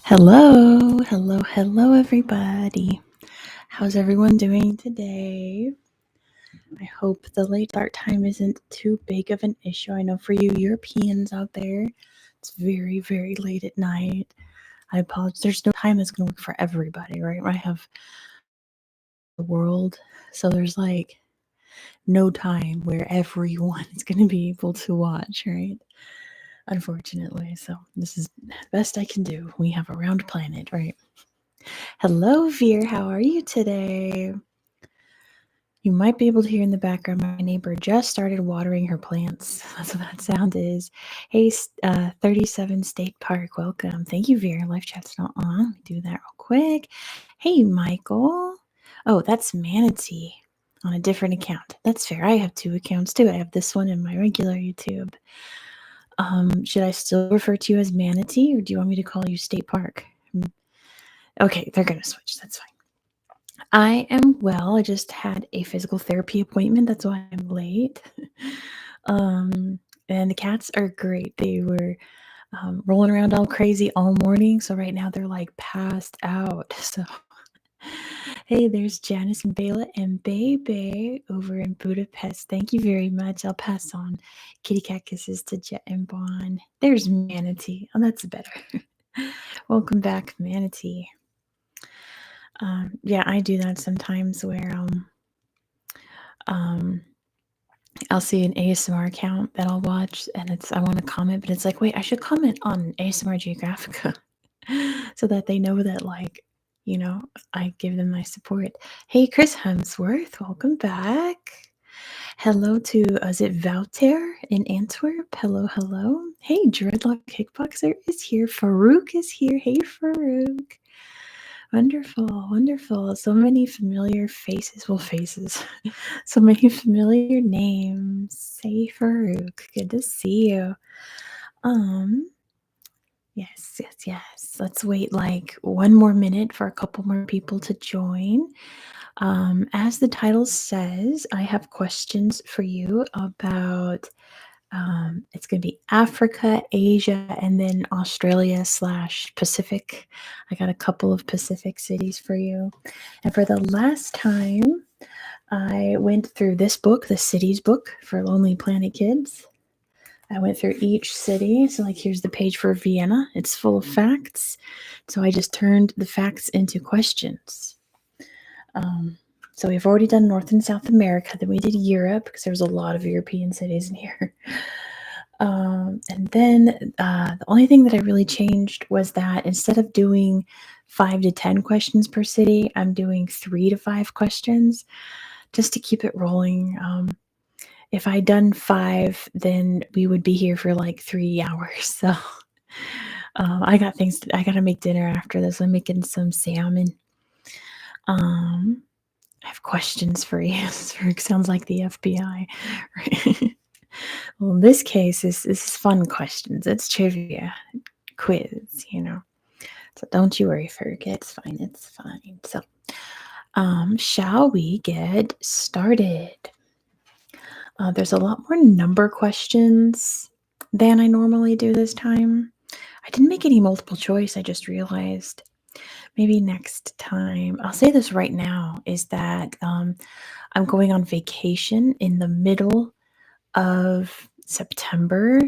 Hello, hello, hello, everybody. How's everyone doing today? I hope the late start time isn't too big of an issue. I know for you Europeans out there, it's very, very late at night. I apologize. There's no time that's going to work for everybody, right? I have the world, so there's like no time where everyone is going to be able to watch, right? Unfortunately, so this is the best I can do. We have a round planet, right? Hello, Veer. How are you today? You might be able to hear in the background my neighbor just started watering her plants. That's what that sound is. Hey, 37 State Park, welcome. Thank you, Veer. Live chat's not on. Let me do that real quick. Hey, Michael. Oh, that's Manatee on a different account. That's fair. I have two accounts too. I have this one and my regular YouTube. Should I still refer to you as Manatee or do you want me to call you State Park? Okay, they're going to switch. That's fine. I am well. I just had a physical therapy appointment. That's why I'm late. And the cats are great. They were rolling around all crazy all morning. So right now they're like passed out. So, hey, there's Janice and Bela and Bebe over in Budapest. Thank you very much. I'll pass on kitty cat kisses to Jet and Bon. There's Manatee. Oh, that's better. Welcome back, Manatee. Yeah, I do that sometimes where I'll see an ASMR account that I'll watch and I want to comment, but it's like, wait, I should comment on ASMR Geographica so that they know that, like, I give them my support. Hey, Chris Hemsworth, welcome back. Hello to, is it Wouter in Antwerp? Hello, hello. Hey, Dreadlock Kickboxer is here. Farouk is here. Hey, Farouk. Wonderful, wonderful. So many familiar faces. Well, faces. So many familiar names. Say Farouk. Good to see you. Yes, yes, yes. Let's wait like one more minute for a couple more people to join. As the title says, I have questions for you about it's going to be Africa, Asia, and then Australia/Pacific. I got a couple of Pacific cities for you. And for the last time, I went through this book, the Cities book for Lonely Planet Kids. I went through each city. So, like, here's the page for Vienna. It's full of facts. So I just turned the facts into questions. So we've already done North and South America. Then we did Europe because there was a lot of European cities in here. And then the only thing that I really changed was that instead of doing 5 to 10 questions per city, I'm doing 3 to 5 questions just to keep it rolling. If I'd done 5, then we would be here for like 3 hours. So I got things. I got to make dinner after this. I'm making some salmon. I have questions for you. It sounds like the FBI. Right? Well, in this case, this is fun questions. It's trivia, quiz, So don't you worry, Ferg. It's fine. It's fine. So, shall we get started? There's a lot more number questions than I normally do this time. I didn't make any multiple choice. I just realized maybe next time. I'll say this right now is that I'm going on vacation in the middle of September.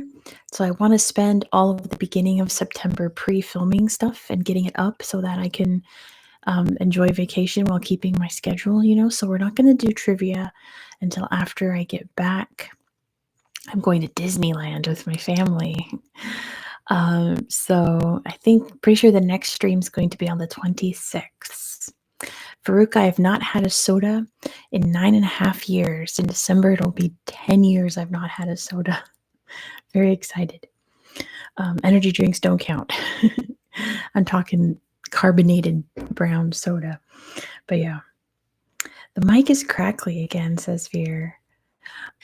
So I want to spend all of the beginning of September pre-filming stuff and getting it up so that I can enjoy vacation while keeping my schedule, So we're not going to do trivia until after I get back. I'm going to Disneyland with my family. So I think, pretty sure the next stream is going to be on the 26th. Farouk, I have not had a soda in 9.5 years. In December, it'll be 10 years I've not had a soda. Very excited. Energy drinks don't count. I'm talking carbonated brown soda. But yeah. The mic is crackly again, says Veer.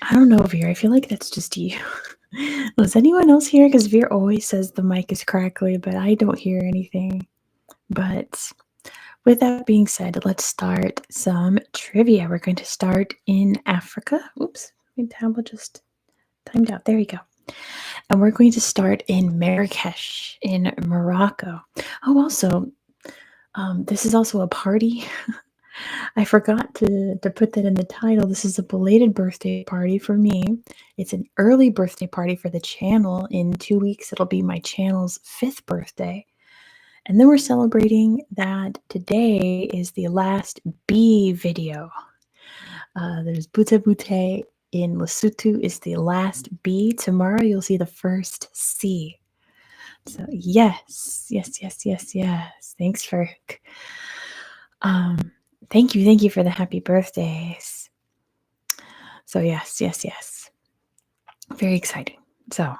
I don't know, Veer. I feel like that's just you. Was anyone else here? Because Veer always says the mic is crackly, but I don't hear anything. But with that being said, let's start some trivia. We're going to start in Africa. Oops, my tablet just timed out. There you go. And we're going to start in Marrakesh in Morocco. Oh, also, this is also a party. I forgot to put that in the title. This is a belated birthday party for me. It's an early birthday party for the channel. In 2 weeks, it'll be my channel's 5th birthday. And then we're celebrating that today is the last B video. There's Buta Bute in Lesotho is the last B. Tomorrow you'll see the first C. So yes. Thanks for thank you for the happy birthdays. So yes. Very exciting. So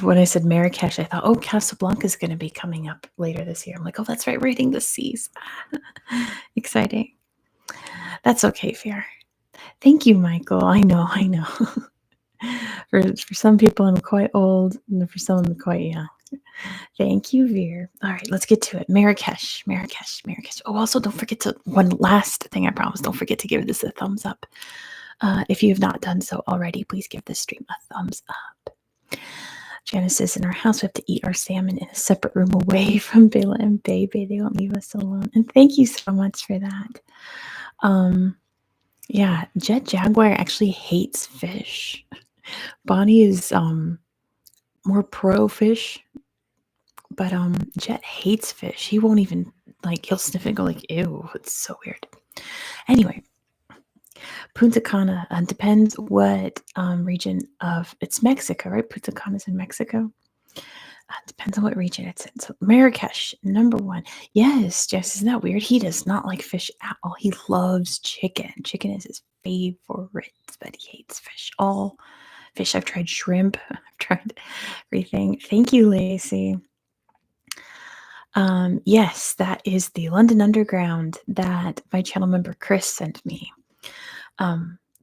when I said Marrakesh, I thought, oh, Casablanca is going to be coming up later this year. I'm like, oh, that's right, we're hitting the seas. Exciting. That's okay, Fear. Thank you, Michael. I know. for some people, I'm quite old, and for some, I'm quite young. Thank you, Veer. All right, let's get to it. Marrakesh. Oh, also, don't forget one last thing I promised. Don't forget to give this a thumbs up. If you have not done so already, please give this stream a thumbs up. Janice says, in our house, we have to eat our salmon in a separate room away from Bella and Baby. They won't leave us alone. And thank you so much for that. Yeah, Jet Jaguar actually hates fish. Bonnie is more pro fish, but Jet hates fish. He won't even he'll sniff it and go like, ew, it's so weird. Anyway, Punta Cana depends what region of it's Mexico, right? Punta Cana's in Mexico. Depends on what region it's in. So Marrakesh, number 1. Yes, Jess, isn't that weird? He does not like fish at all. He loves chicken. Chicken is his favorite, but he hates fish. All fish. I've tried shrimp. I've tried everything. Thank you, Lacey. Yes, that is the London Underground that my channel member Chris sent me.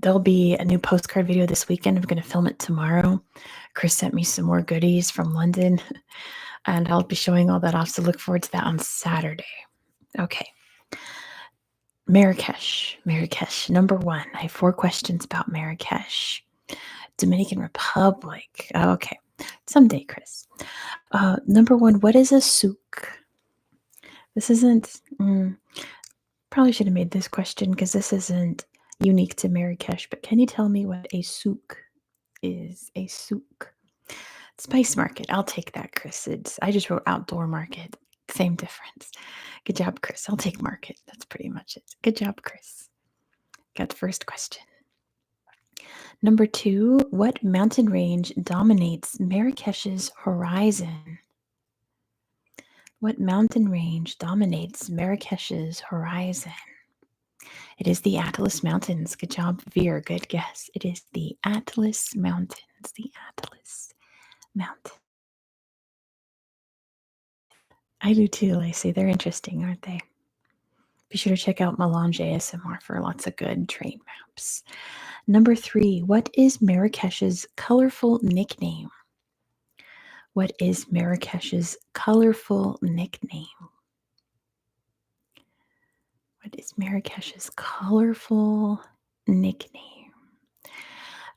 There'll be a new postcard video this weekend. I'm going to film it tomorrow. Chris sent me some more goodies from London, and I'll be showing all that off, so look forward to that on Saturday. Okay. Marrakesh, number 1. I have 4 questions about Marrakesh. Dominican Republic. Okay. Someday, Chris. Number 1, what is a souk? This isn't... probably should have made this question because this isn't unique to Marrakesh, but can you tell me what a souk is? A souk. Spice market. I'll take that, Chris. I just wrote outdoor market. Same difference. Good job, Chris. I'll take market. That's pretty much it. Good job, Chris. Got the first question. Number 2, what mountain range dominates Marrakesh's horizon? What mountain range dominates Marrakesh's horizon? It is the Atlas Mountains. Good job, Veer. Good guess. It is the Atlas Mountains. The Atlas Mountains. I do too, Lacey. They're interesting, aren't they? Be sure to check out Melange ASMR for lots of good train maps. Number 3, what is Marrakesh's colorful nickname? What is Marrakesh's colorful nickname? What is Marrakesh's colorful nickname?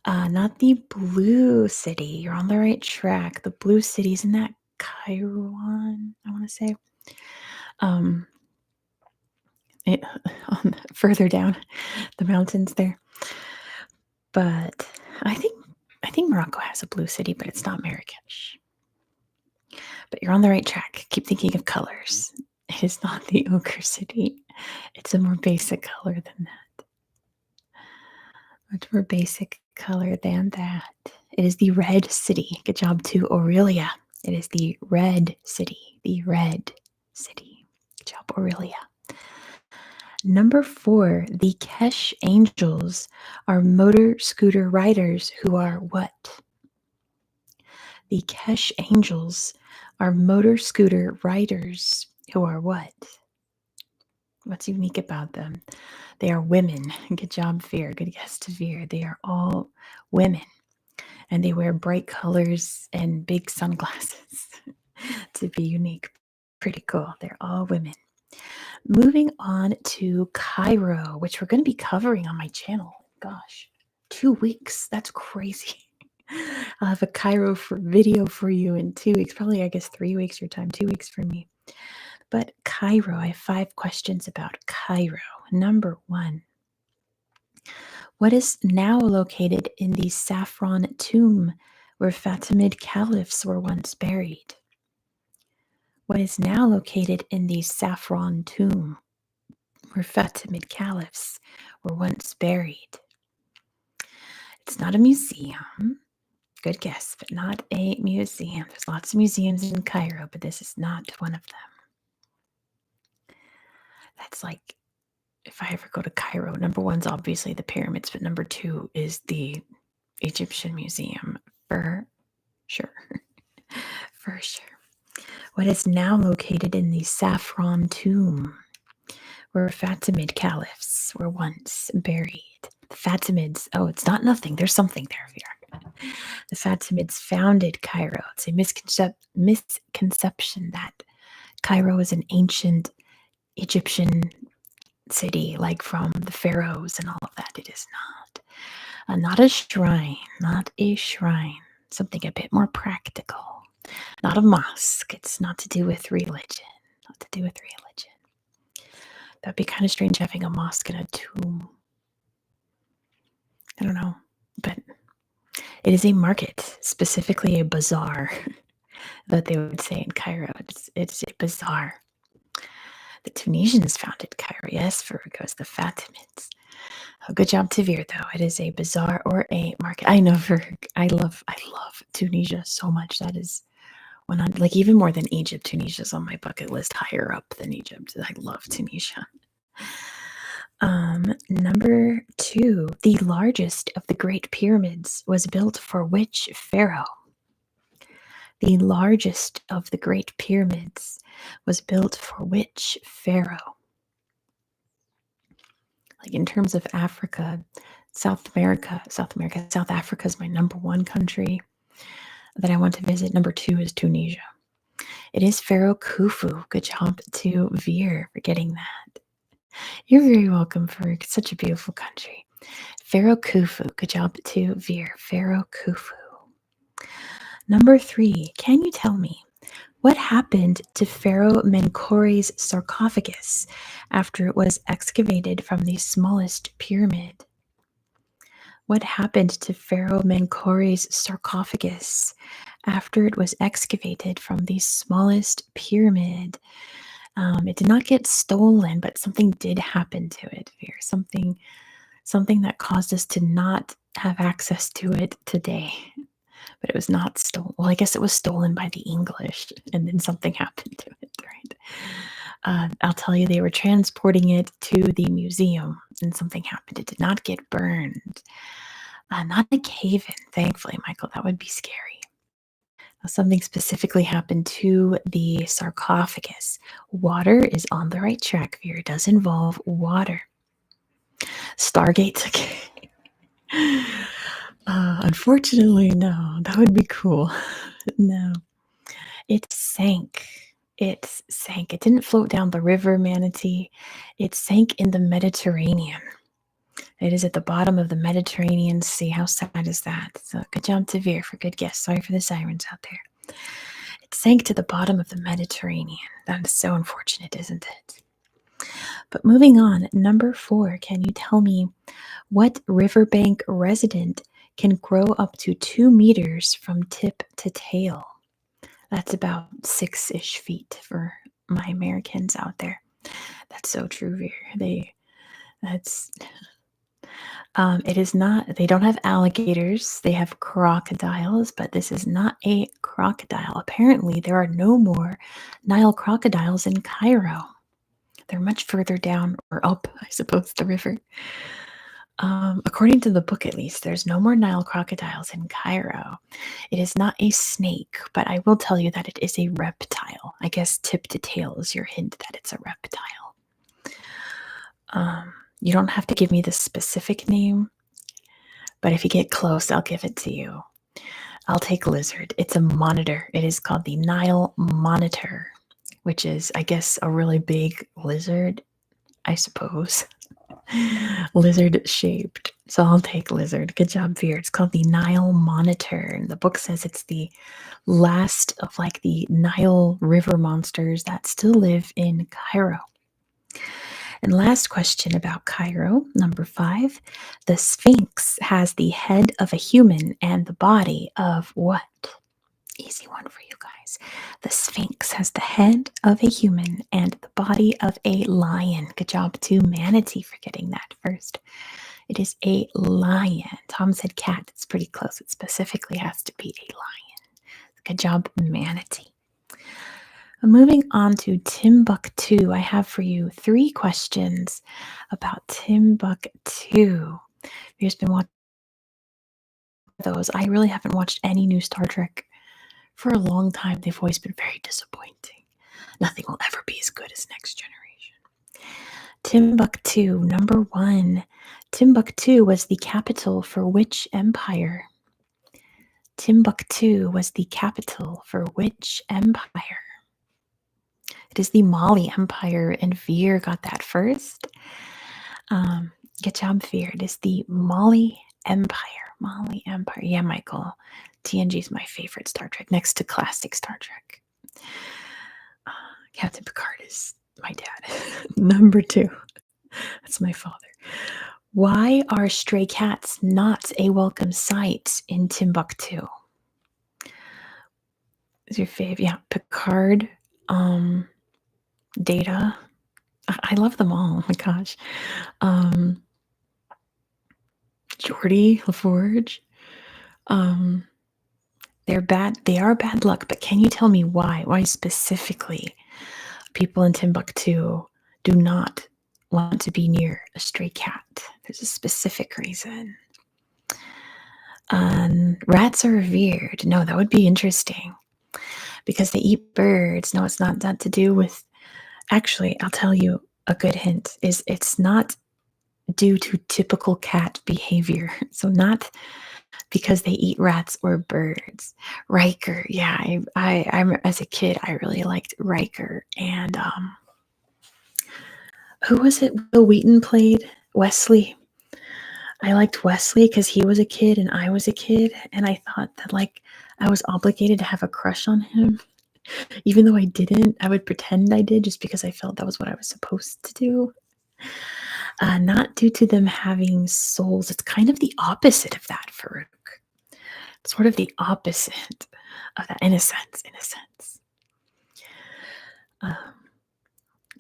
Not the Blue City. You're on the right track. The Blue City, isn't that Cairo, I want to say. Further down the mountains there. But I think Morocco has a blue city, but it's not Marrakesh. But you're on the right track. Keep thinking of colors. It is not the ochre city. It's a more basic color than that. Much more basic color than that. It is the red city. Good job to Aurelia. It is the red city. The red city. Good job, Aurelia. Number 4, the Kesh Angels are motor scooter riders who are what? The Kesh Angels are motor scooter riders who are what? What's unique about them? They are women. Good job, Veer. Good guess to Veer. They are all women, and they wear bright colors and big sunglasses to be unique. Pretty cool. They're all women. Moving on to Cairo, which we're going to be covering on my channel. Gosh, 2 weeks. That's crazy. I'll have a Cairo video for you in 2 weeks. Probably, I guess, 3 weeks your time, 2 weeks for me. But Cairo, I have 5 questions about Cairo. Number 1. What is now located in the saffron tomb where Fatimid caliphs were once buried? What is now located in the saffron tomb where Fatimid caliphs were once buried? It's not a museum. Good guess, but not a museum. There's lots of museums in Cairo, but this is not one of them. That's like, if I ever go to Cairo, number 1's obviously the pyramids, but number 2 is the Egyptian Museum, for sure. For sure. What is now located in the saffron tomb where Fatimid caliphs were once buried? The Fatimids, oh, it's not nothing. There's something there. The Fatimids founded Cairo. It's a misconception that Cairo is an ancient Egyptian city, like from the pharaohs and all of that. It is not. Not a shrine. Not a shrine. Something a bit more practical. Not a mosque. It's not to do with religion. Not to do with religion. That'd be kind of strange having a mosque in a tomb. I don't know. But it is a market, specifically a bazaar, that they would say in Cairo. It's a bazaar. The Tunisians founded Cairo, yes, for it goes the Fatimids. Oh, good job, Tavir, though. It is a bazaar or a market. I know I love Tunisia so much. That is when I'm like even more than Egypt. Tunisia's on my bucket list, higher up than Egypt. I love Tunisia. Number 2, the largest of the Great Pyramids was built for which pharaoh? The largest of the Great Pyramids was built for which pharaoh? Like in terms of Africa, South Africa is my number 1 country that I want to visit. Number 2 is Tunisia. It is Pharaoh Khufu. Good job to Veer for getting that. You're very welcome for such a beautiful country. Pharaoh Khufu. Good job to Veer. Pharaoh Khufu. Number 3. Can you tell me what happened to Pharaoh Menkauri's sarcophagus after it was excavated from the smallest pyramid? What happened to Pharaoh Menkauri's sarcophagus after it was excavated from the smallest pyramid? It did not get stolen, but something did happen to it. Something that caused us to not have access to it today. But it was not stolen. Well, I guess it was stolen by the English, and then something happened to it, right? I'll tell you, they were transporting it to the museum, and something happened. It did not get burned. Not a cave-in, thankfully, Michael. That would be scary. Something specifically happened to the sarcophagus. Water is on the right track here. It does involve water. Stargate's okay. Unfortunately, no. That would be cool. No. It sank. It sank. It didn't float down the river, Manatee. It sank in the Mediterranean. It is at the bottom of the Mediterranean Sea. How sad is that? So good job to Veer for good guess. Sorry for the sirens out there. It sank to the bottom of the Mediterranean. That is so unfortunate, isn't it? But moving on, number 4, can you tell me what riverbank resident can grow up to 2 meters from tip to tail? That's about 6-ish feet for my Americans out there. That's so true, Veer. It is not, they don't have alligators, they have crocodiles, but this is not a crocodile. Apparently, there are no more Nile crocodiles in Cairo. They're much further down or up, I suppose, the river. According to the book, at least, there's no more Nile crocodiles in Cairo. It is not a snake, but I will tell you that it is a reptile. I guess tip to tail is your hint that it's a reptile. You don't have to give me the specific name, but if you get close, I'll give it to you. I'll take lizard. It's a monitor. It is called the Nile monitor, which is, I guess, a really big lizard, I suppose. Lizard shaped. So I'll take lizard. Good job, Veer. It's called the Nile Monitor. And the book says it's the last of like the Nile River monsters that still live in Cairo. And last question about Cairo, number 5. The Sphinx has the head of a human and the body of what? Easy one for you guys. The Sphinx has the head of a human and the body of a lion. Good job to Manatee for getting that first. It is a lion. Tom said cat. It's pretty close. It specifically has to be a lion. Good job, Manatee. Moving on to Timbuktu, I have for you 3 questions about Timbuktu. You've been watching those. I really haven't watched any new Star Trek for a long time. They've always been very disappointing. Nothing will ever be as good as Next Generation. Timbuktu, number 1. Timbuktu was the capital for which empire? Timbuktu was the capital for which empire? It is the Mali Empire, and Veer got that first. Good job, Veer. It is the Mali Empire. Mali Empire. Yeah, Michael. TNG is my favorite Star Trek, next to classic Star Trek. Captain Picard is my dad. Number 2. That's my father. Why are stray cats not a welcome sight in Timbuktu? Is your fave? Yeah, Picard. Data. I love them all. Oh my gosh. Geordie LaForge. They're bad. They are bad luck, but can you tell me why? Why specifically people in Timbuktu do not want to be near a stray cat? There's a specific reason. Rats are revered. No, that would be interesting because they eat birds. No, it's not that to do with. Actually, I'll tell you a good hint. It's not due to typical cat behavior. So not because they eat rats or birds. Riker, yeah, I'm as a kid I really liked Riker, and who was it? Will Wheaton played Wesley. I liked Wesley because he was a kid and I was a kid, and I thought that like I was obligated to have a crush on him. Even though I didn't, I would pretend I did just because I felt that was what I was supposed to do. Not due to them having souls. It's kind of the opposite of that, Farouk. Sort of the opposite of that, in a sense.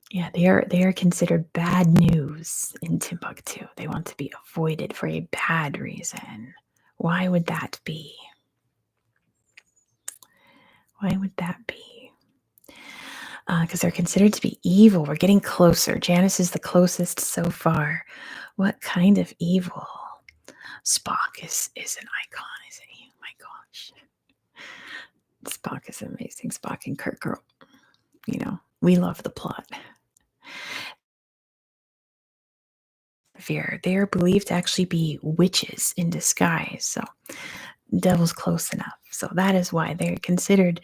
Yeah, they are considered bad news in Timbuktu. They want to be avoided for a bad reason. Why would that be? Why would that be? Because they're considered to be evil. We're getting closer. Janice is the closest so far. What kind of evil? Spock is an icon, isn't he? Oh my gosh. Spock is amazing. Spock and Kirk are, we love the plot. They are believed to actually be witches in disguise. So devil's close enough. So that is why they're considered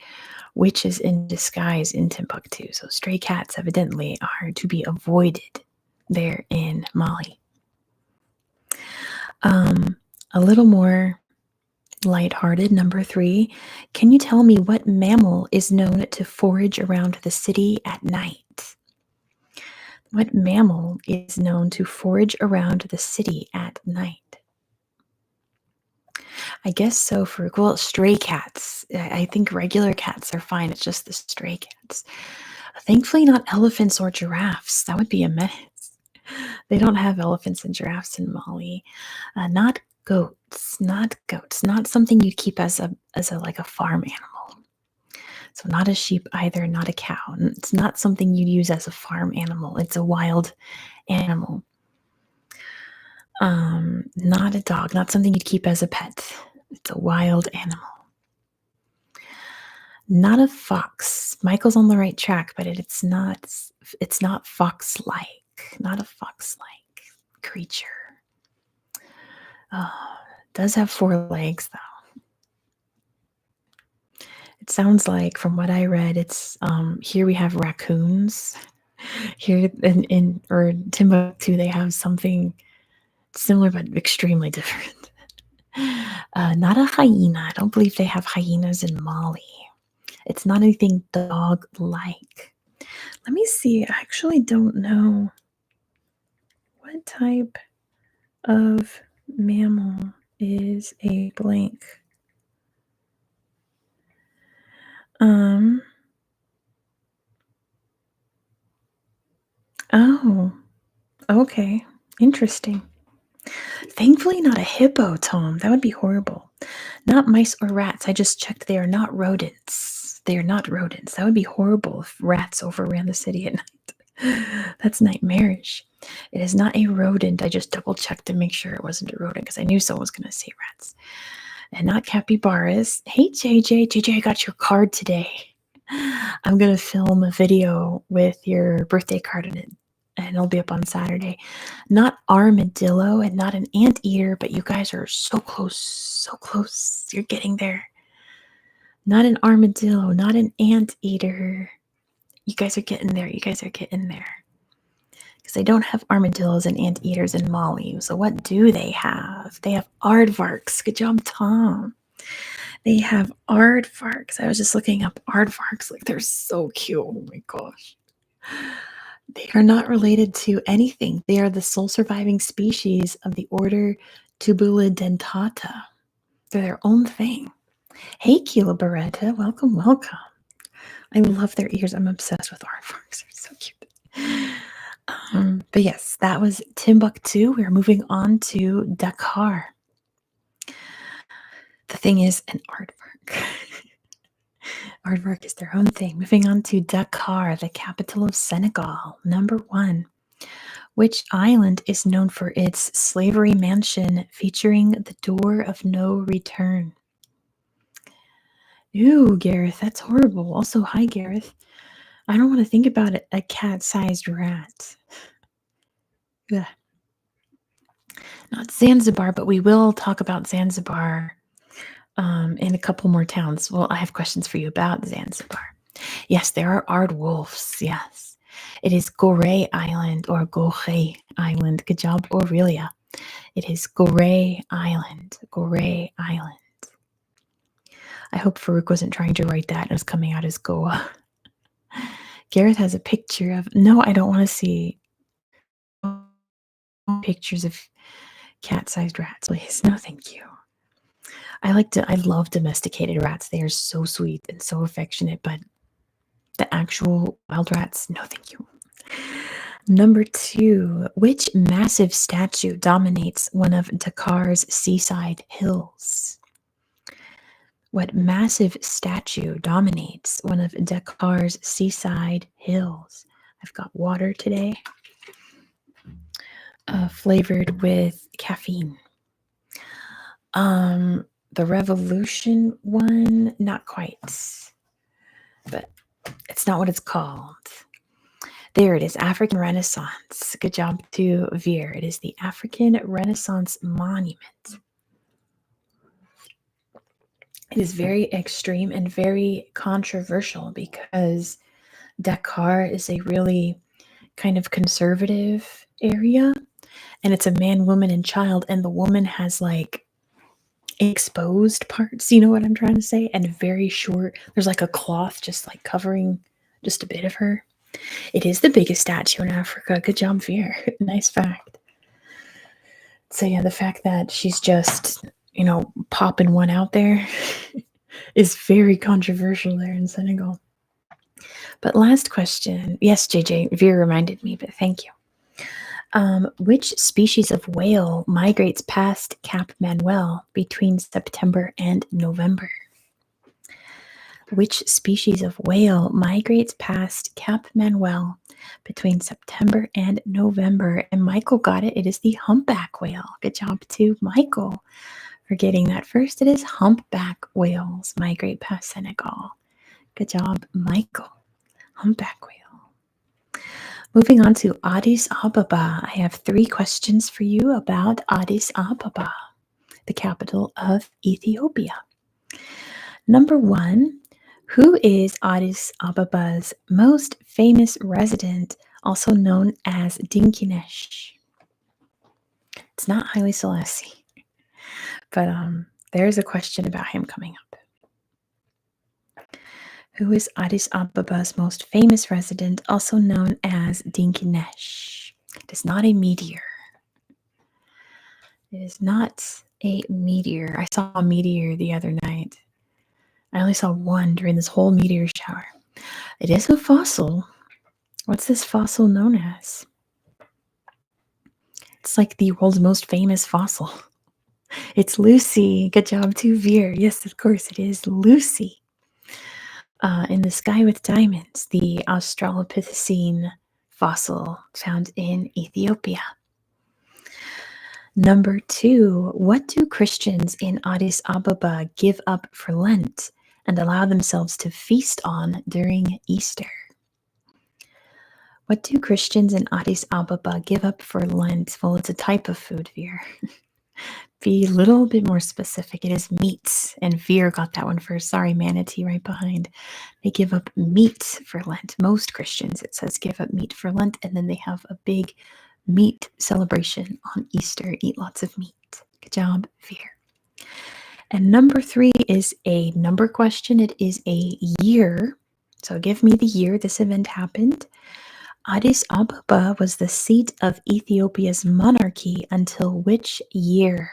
witches in disguise in Timbuktu. So stray cats evidently are to be avoided there in Mali. A little more lighthearted, number 3. Can you tell me what mammal is known to forage around the city at night? What mammal is known to forage around the city at night? I guess so for, stray cats. I think regular cats are fine. It's just the stray cats. Thankfully, not elephants or giraffes. That would be a mess. They don't have elephants and giraffes in Mali. Not goats. Not something you'd keep as a like a farm animal. So not a sheep either, not a cow. It's not something you'd use as a farm animal. It's a wild animal. Not a dog, not something you'd keep as a pet. It's a wild animal. Not a fox. Michael's on the right track, but it's not fox-like. Not a fox-like creature. Does have 4 legs though. It sounds like, from what I read, it's here we have raccoons. Here in Timbuktu, they have something Similar but extremely different. Not a hyena. I don't believe they have hyenas in Mali. It's not anything dog-like. Let me see. I actually don't know what type of mammal is a blank. Oh, okay. Interesting. Thankfully, not a hippo, Tom. That would be horrible. Not mice or rats. I just checked. They are not rodents. They are not rodents. That would be horrible if rats overran the city at night. That's nightmarish. It is not a rodent. I just double checked to make sure it wasn't a rodent because I knew someone was going to say rats. And not capybaras. Hey, JJ. JJ, I got your card today. I'm going to film a video with your birthday card in it, and it'll be up on Saturday. Not armadillo and not an anteater, but you guys are so close, so close. You're getting there. Not an armadillo, not an anteater. You guys are getting there. You guys are getting there. Because they don't have armadillos and anteaters in Mali. So what do they have? They have aardvarks. Good job, Tom. They have aardvarks. I was just looking up aardvarks. Like, they're so cute. Oh my gosh. They are not related to anything. They are the sole surviving species of the order Tubulidentata. They're their own thing. Hey, Keela Beretta. Welcome, welcome. I love their ears. I'm obsessed with aardvarks. They're so cute. But yes, that was Timbuktu. We are moving on to Dakar. The thing is an aardvark. Aardvark is their own thing. Moving on to Dakar, the capital of Senegal. Number 1. Which island is known for its slavery mansion featuring the door of no return? Ooh, Gareth, that's horrible. Also, hi, Gareth. I don't want to think about it, a cat-sized rat. Ugh. Not Zanzibar, but we will talk about Zanzibar in a couple more towns. Well, I have questions for you about Zanzibar. Yes, there are aardwolves. Yes. It is Gorée Island or Gorée Island. Good job, Aurelia. It is Gorée Island. Gorée Island. I hope Farouk wasn't trying to write that and it was coming out as Goa. Gareth has a picture of... No, I don't want to see pictures of cat-sized rats, please. No, thank you. I love domesticated rats. They are so sweet and so affectionate, but the actual wild rats, no, thank you. Number 2, which massive statue dominates one of Dakar's seaside hills? What massive statue dominates one of Dakar's seaside hills? I've got water today, flavored with caffeine. The Revolution one, not quite, but it's not what it's called. There it is, African Renaissance. Good job to Veer. It is the African Renaissance Monument. It is very extreme and very controversial because Dakar is a really kind of conservative area, and it's a man, woman, and child, and the woman has like exposed parts, you know what I'm trying to say, and very short. There's like a cloth just like covering just a bit of her. It is the biggest statue in Africa. Good job, Veer. Nice fact. So yeah, the fact that she's just, popping one out there is very controversial there in Senegal. But last question. Yes, JJ, Veer reminded me, but thank you. Which species of whale migrates past Cap Manuel between September and November? Which species of whale migrates past Cap Manuel between September and November? And Michael got it. It is the humpback whale. Good job to Michael for getting that first. It is humpback whales migrate past Senegal. Good job, Michael. Humpback whale. Moving on to Addis Ababa. I have 3 questions for you about Addis Ababa, the capital of Ethiopia. Number 1, who is Addis Ababa's most famous resident, also known as Dinkinesh? It's not Haile Selassie. But there's a question about him coming up. Who is Addis Ababa's most famous resident, also known as Dinkinesh? It is not a meteor. It is not a meteor. I saw a meteor the other night. I only saw one during this whole meteor shower. It is a fossil. What's this fossil known as? It's like the world's most famous fossil. It's Lucy. Good job, too, Veer. Yes, of course, it is Lucy. In the sky with diamonds, the Australopithecine fossil found in Ethiopia. Number 2, what do Christians in Addis Ababa give up for Lent and allow themselves to feast on during Easter? What do Christians in Addis Ababa give up for Lent? Well, it's a type of food, Veer. Be a little bit more specific. It is meats, and Veer got that one first. Sorry, Manatee right behind. They give up meat for Lent. Most Christians, it says, give up meat for Lent, and then they have a big meat celebration on Easter. Eat lots of meat. Good job, Veer. And number 3 is a number question. It is a year. So give me the year this event happened. Addis Ababa was the seat of Ethiopia's monarchy until which year?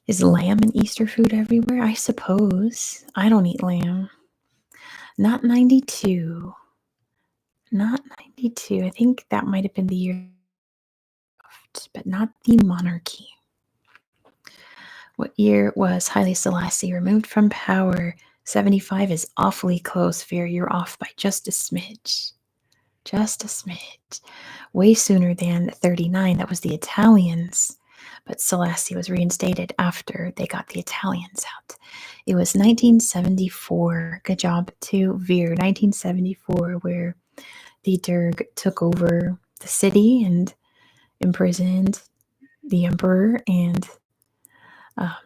Is lamb an Easter food everywhere? I suppose. I don't eat lamb. Not 92. Not 92. I think that might have been the year, but not the monarchy. What year was Haile Selassie removed from power? 75 is awfully close, Veer. You're off by just a smidge. Just a smidge. Way sooner than 39. That was the Italians. But Selassie was reinstated after they got the Italians out. It was 1974. Good job to Veer. 1974, where the Derg took over the city and imprisoned the emperor, and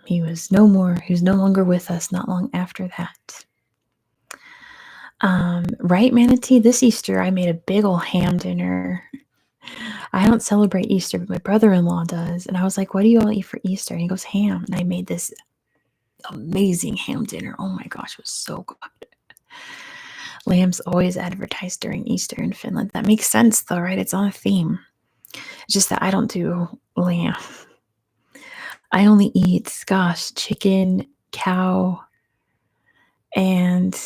he was no longer with us not long after that. Right, Manatee? This Easter, I made a big old ham dinner. I don't celebrate Easter, but my brother-in-law does. And I was like, what do you all eat for Easter? And he goes, ham. And I made this amazing ham dinner. Oh my gosh, it was so good. Lamb's always advertised during Easter in Finland. That makes sense, though, right? It's on a theme. It's just that I don't do lamb. I only eat, chicken, cow, and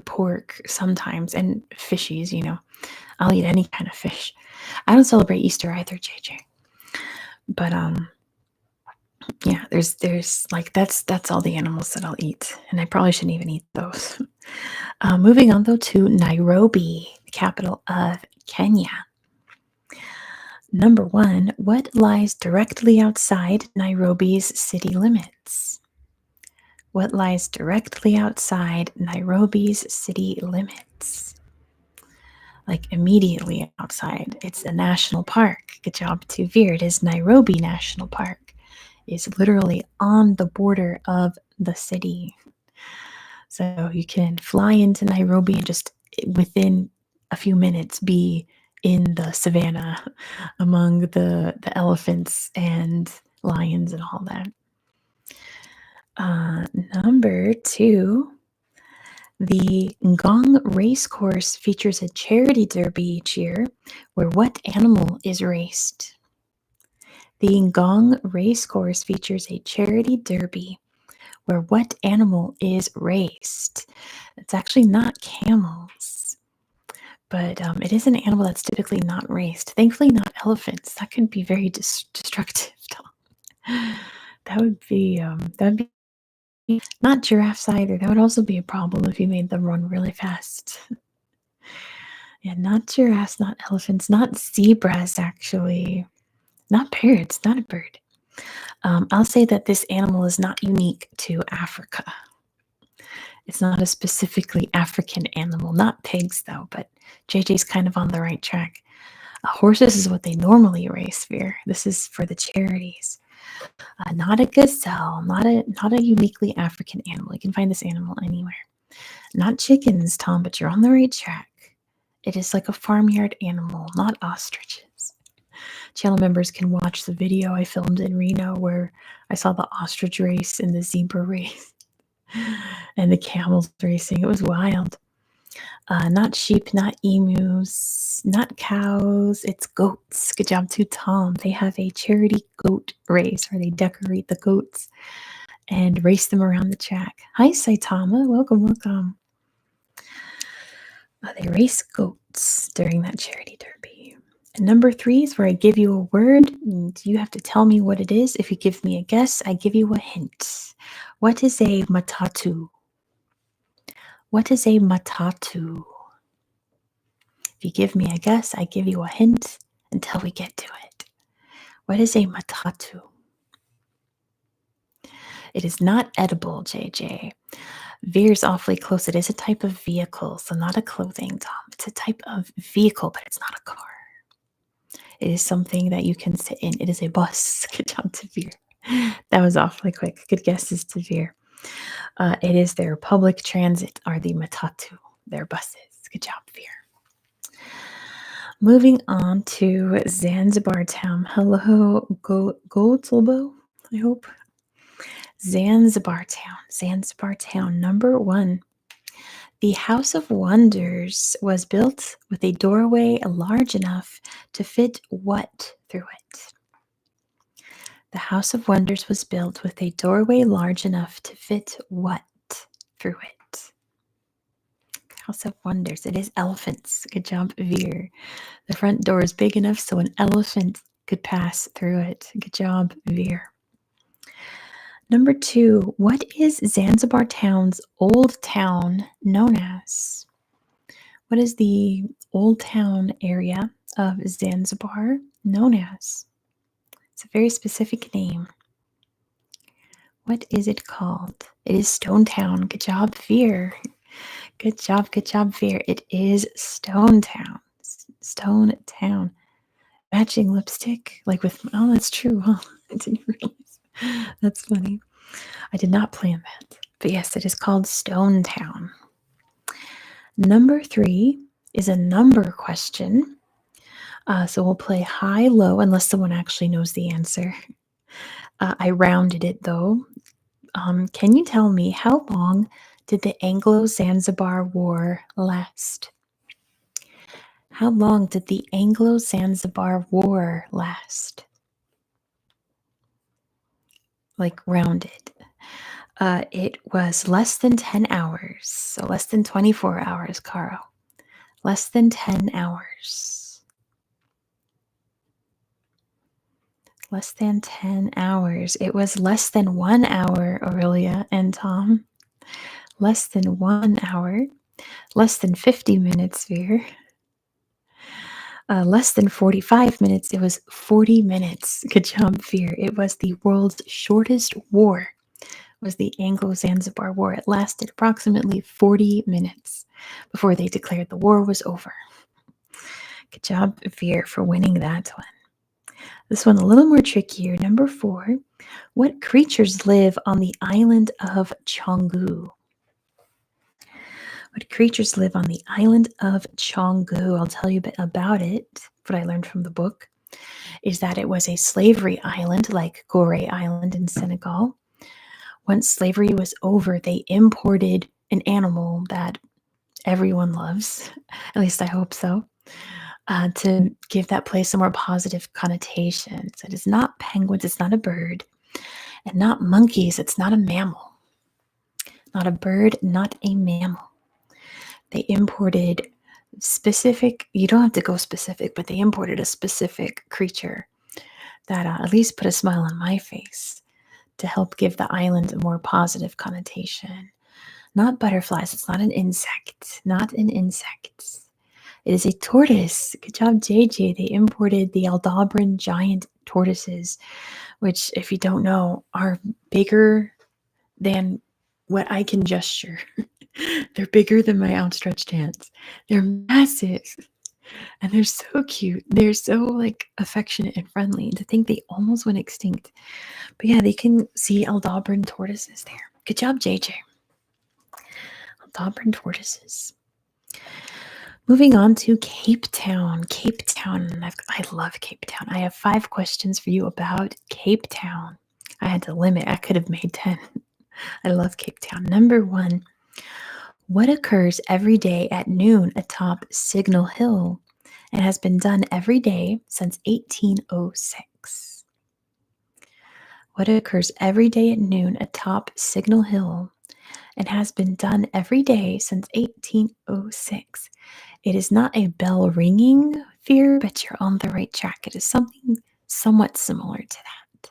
pork sometimes, and fishies, I'll eat any kind of fish. I don't celebrate Easter either, JJ. But yeah, there's like that's all the animals that I'll eat, and I probably shouldn't even eat those. Moving on though to Nairobi, the capital of Kenya. Number 1, what lies directly outside Nairobi's city limits? What lies directly outside Nairobi's city limits? Like immediately outside. It's a national park. Good job to Veer. It is Nairobi National Park. It's literally on the border of the city. So you can fly into Nairobi and just within a few minutes be in the savannah among the elephants and lions and all that. Number 2, the Ngong Racecourse features a charity derby each year where what animal is raced? The Ngong Racecourse features a charity derby where what animal is raced? It's actually not camels, but it is an animal that's typically not raced. Thankfully, not elephants. That could be very destructive. That would be not giraffes either. That would also be a problem if you made them run really fast. Yeah, not giraffes, not elephants, not zebras, actually. Not parrots, not a bird. I'll say that this animal is not unique to Africa. It's not a specifically African animal. Not pigs, though, but JJ's kind of on the right track. Horses is what they normally race, Veer. This is for the charities. Not a gazelle, not a uniquely African animal. You can find this animal anywhere. Not chickens, Tom, but you're on the right track. It is like a farmyard animal, not ostriches. Channel members can watch the video I filmed in Reno where I saw the ostrich race and the zebra race and the camels racing. It was wild. Not sheep, not emus, not cows. It's goats. Good job to Tom. They have a charity goat race where they decorate the goats and race them around the track. Hi, Saitama. Welcome, welcome. They race goats during that charity derby. And number 3 is where I give you a word, and you have to tell me what it is. If you give me a guess, I give you a hint. What is a matatu? What is a matatu? If you give me a guess, I give you a hint until we get to it. What is a matatu? It is not edible, JJ. Veer's awfully close. It is a type of vehicle, so not a clothing, Tom. It's a type of vehicle, but it's not a car. It is something that you can sit in. It is a bus. Good job, Veer. That was awfully quick. Good guesses, Veer. It is their public transit, or the matatu, their buses. Good job, Veer. Moving on to Zanzibar town. Hello, Goldslbo, I hope. Zanzibar town, number 1. The House of Wonders was built with a doorway large enough to fit what through it? The House of Wonders was built with a doorway large enough to fit what through it? House of Wonders. It is elephants. Good job, Veer. The front door is big enough so an elephant could pass through it. Good job, Veer. Number 2, what is Zanzibar town's old town known as? What is the old town area of Zanzibar known as? It's a very specific name. What is it called? It is Stone Town. Good job, Veer. Good job, Veer. It is Stone Town. Stone Town. Matching lipstick? Like with, oh, that's true. Huh? I didn't realize. That's funny. I did not plan that. But yes, it is called Stone Town. Number 3 is a number question. So we'll play high, low, unless someone actually knows the answer. I rounded it, though. Can you tell me how long did the Anglo-Zanzibar War last? How long did the Anglo-Zanzibar War last? Like rounded. It was less than 10 hours, so less than 24 hours, Caro. Less than 10 hours. Less than 10 hours. It was less than 1 hour, Aurelia and Tom. Less than 1 hour. Less than 50 minutes, Veer. Less than 45 minutes. It was 40 minutes. Good job, Veer. It was the world's shortest war. Was the Anglo-Zanzibar War. It lasted approximately 40 minutes before they declared the war was over. Good job, Veer, for winning that one. This one a little more trickier. Number 4. What creatures live on the island of Chengdu? What creatures live on the island of Chengdu? I'll tell you a bit about it. What I learned from the book is that it was a slavery island like Gorée Island in Senegal. Once slavery was over, they imported an animal that everyone loves, at least I hope so, to give that place a more positive connotation. So it is not penguins, it's not a bird, and not monkeys, it's not a mammal. Not a bird, not a mammal. They imported specific, you don't have to go specific, but they imported a specific creature that at least put a smile on my face to help give the island a more positive connotation. Not butterflies. It's not an insect. Not an insect. It is a tortoise. Good job, JJ. They imported the Aldabran giant tortoises, which, if you don't know, are bigger than what I can gesture. They're bigger than my outstretched hands. They're massive. And they're so cute. They're so like affectionate and friendly. To think they almost went extinct. But yeah, they can see Aldabran tortoises there. Good job, JJ. Aldabran tortoises. Moving on to Cape Town. Cape Town. I love Cape Town. I have 5 questions for you about Cape Town. I had to limit. I could have made 10. I love Cape Town. Number 1. What occurs every day at noon atop Signal Hill and has been done every day since 1806? What occurs every day at noon atop Signal Hill and has been done every day since 1806? It is not a bell ringing fear, but you're on the right track. It is something somewhat similar to that.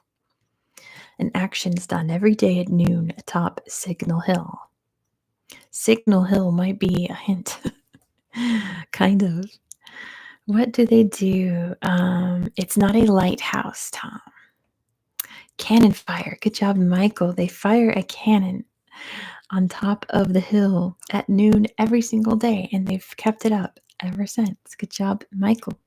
An action is done every day at noon atop Signal Hill. Signal Hill might be a hint. Kind of. What do they do? It's not a lighthouse, Tom. Cannon fire. Good job, Michael. They fire a cannon on top of the hill at noon every single day, and they've kept it up ever since. Good job, Michael.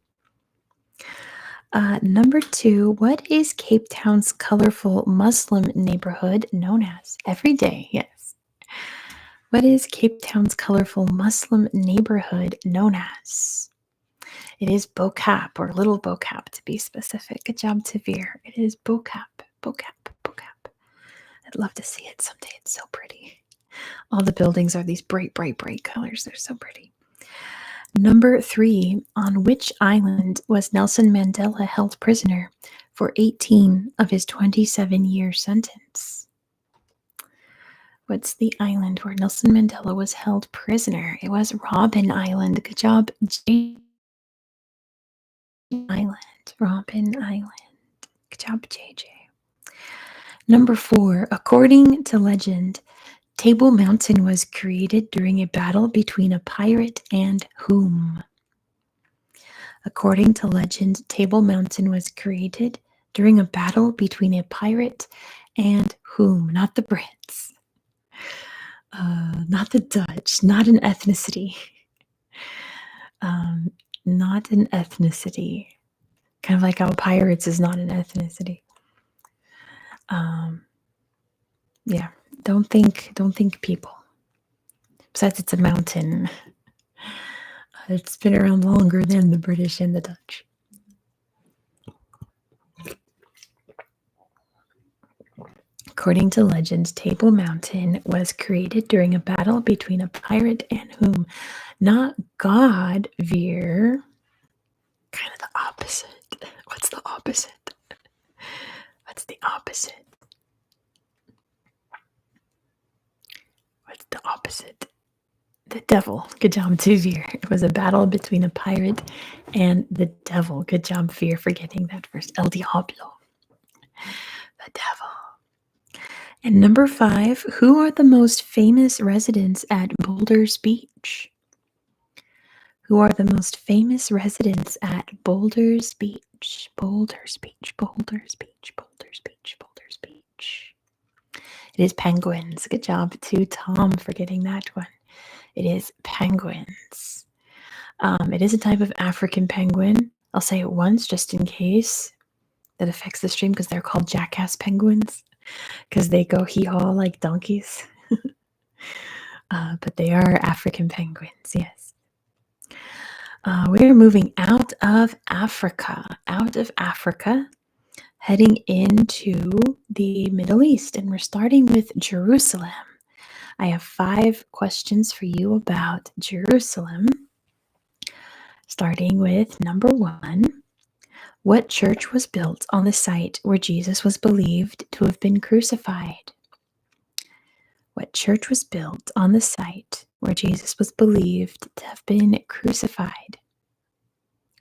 Number 2, what is Cape Town's colorful Muslim neighborhood known as? Every day, yes. What is Cape Town's colorful Muslim neighborhood known as? It is Bokap, or Little Bokap to be specific. Good job, Tavir. It is Bokap. I'd love to see it someday. It's so pretty. All the buildings are these bright, bright, bright colors. They're so pretty. Number 3, on which island was Nelson Mandela held prisoner for 18 of his 27-year sentence? What's the island where Nelson Mandela was held prisoner? It was Robben Island. Good job, Robben Island. Good job, JJ. Number 4, according to legend, Table Mountain was created during a battle between a pirate and whom? According to legend, Table Mountain was created during a battle between a pirate and whom? Not the Brits. Not the Dutch. Not an ethnicity. Not an ethnicity. Kind of like how pirates is not an ethnicity. Yeah. Don't think people. Besides, it's a mountain. It's been around longer than the British and the Dutch. According to legend, Table Mountain was created during a battle between a pirate and whom? Not God, Veer. Kind of the opposite. What's the opposite? What's the opposite? What's the opposite? The devil. Good job, too, Veer. It was a battle between a pirate and the devil. Good job, Veer, for getting that first. El Diablo. The devil. And number 5, who are the most famous residents at Boulders Beach? Who are the most famous residents at Boulders Beach? Boulders Beach, Boulders Beach, Boulders Beach, Boulders Beach. It is penguins. Good job to Tom for getting that one. It is penguins. It is a type of African penguin. I'll say it once just in case that affects the stream, because they're called jackass penguins because they go hee-haw like donkeys. But they are African penguins, yes. We're moving out of Africa, heading into the Middle East, and we're starting with Jerusalem. I have 5 questions for you about Jerusalem, starting with number 1. What church was built on the site where Jesus was believed to have been crucified? What church was built on the site where Jesus was believed to have been crucified?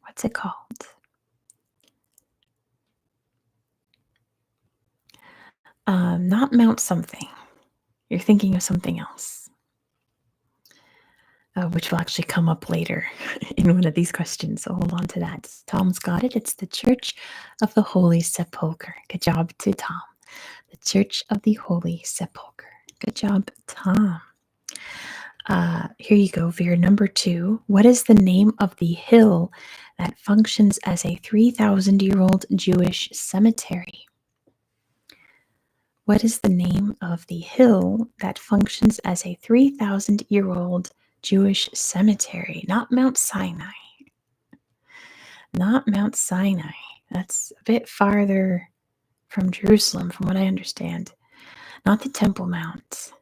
What's it called? Not Mount something. You're thinking of something else, which will actually come up later in one of these questions, so hold on to that. Tom's got it. It's the Church of the Holy Sepulchre. Good job to Tom. The Church of the Holy Sepulchre. Good job, Tom. Here you go, Veer. Number 2. What is the name of the hill that functions as a 3,000-year-old Jewish cemetery? What is the name of the hill that functions as a 3,000-year-old Jewish cemetery, not Mount Sinai. Not Mount Sinai. That's a bit farther from Jerusalem, from what I understand. Not the Temple Mount.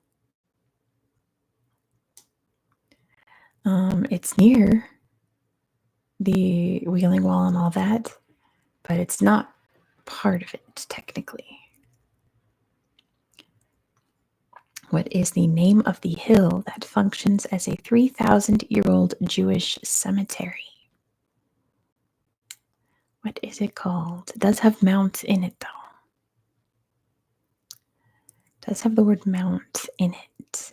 It's near the Wailing Wall and all that, but it's not part of it, technically. What is the name of the hill that functions as a 3,000-year-old Jewish cemetery? What is it called? It does have mount in it, though. It does have the word mount in it.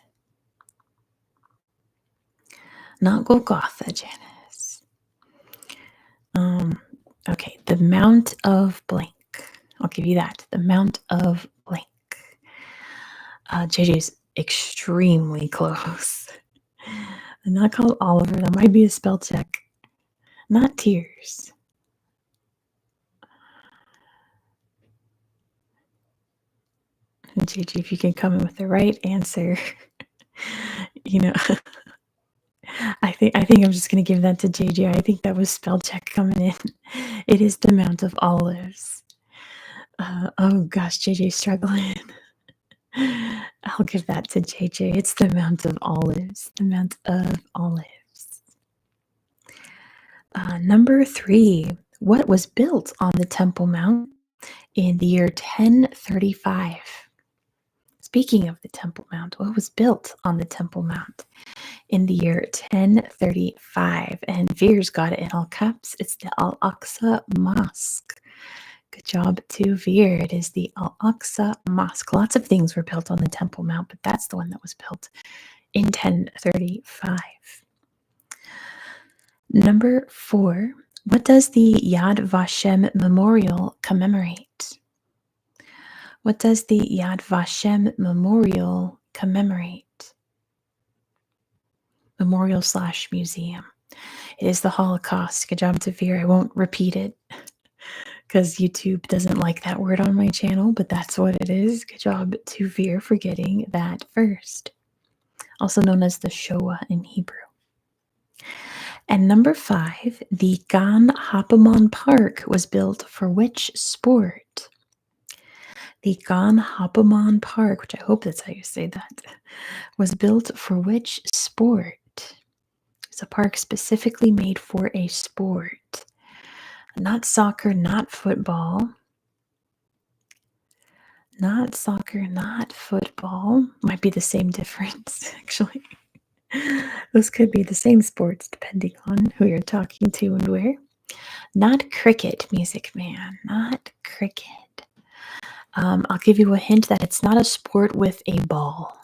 Not Golgotha, Janice. Okay, the Mount of blank. I'll give you that. The Mount of blank. JJ's extremely close. I'm not called Oliver. That might be a spell check. Not Tears. And JJ, if you can come in with the right answer, I think I'm just gonna give that to JJ. I think that was spell check coming in. It is the Mount of Olives. Oh gosh, JJ's struggling. I'll give that to JJ. It's the Mount of Olives. The Mount of Olives. Number 3. What was built on the Temple Mount in the year 1035? Speaking of the Temple Mount, what was built on the Temple Mount in the year 1035? And Veer's got it in all caps. It's the Al-Aqsa Mosque. Good job to Veer. It is the Al-Aqsa Mosque. Lots of things were built on the Temple Mount, but that's the one that was built in 1035. Number 4. What does the Yad Vashem Memorial commemorate? What does the Yad Vashem Memorial commemorate? Memorial/museum. It is the Holocaust. Good job to Veer. I won't repeat it because YouTube doesn't like that word on my channel, but that's what it is. Good job to Veer for getting that first. Also known as the Shoah in Hebrew. And number 5, the Gan Hapamon Park was built for which sport? The Gan Hapamon Park, which I hope that's how you say that, was built for which sport? It's a park specifically made for a sport. Not soccer, not football. Not soccer, not football. Might be the same difference, actually. Those could be the same sports depending on who you're talking to and where. Not cricket, Music Man. Not cricket. I'll give you a hint that it's not a sport with a ball.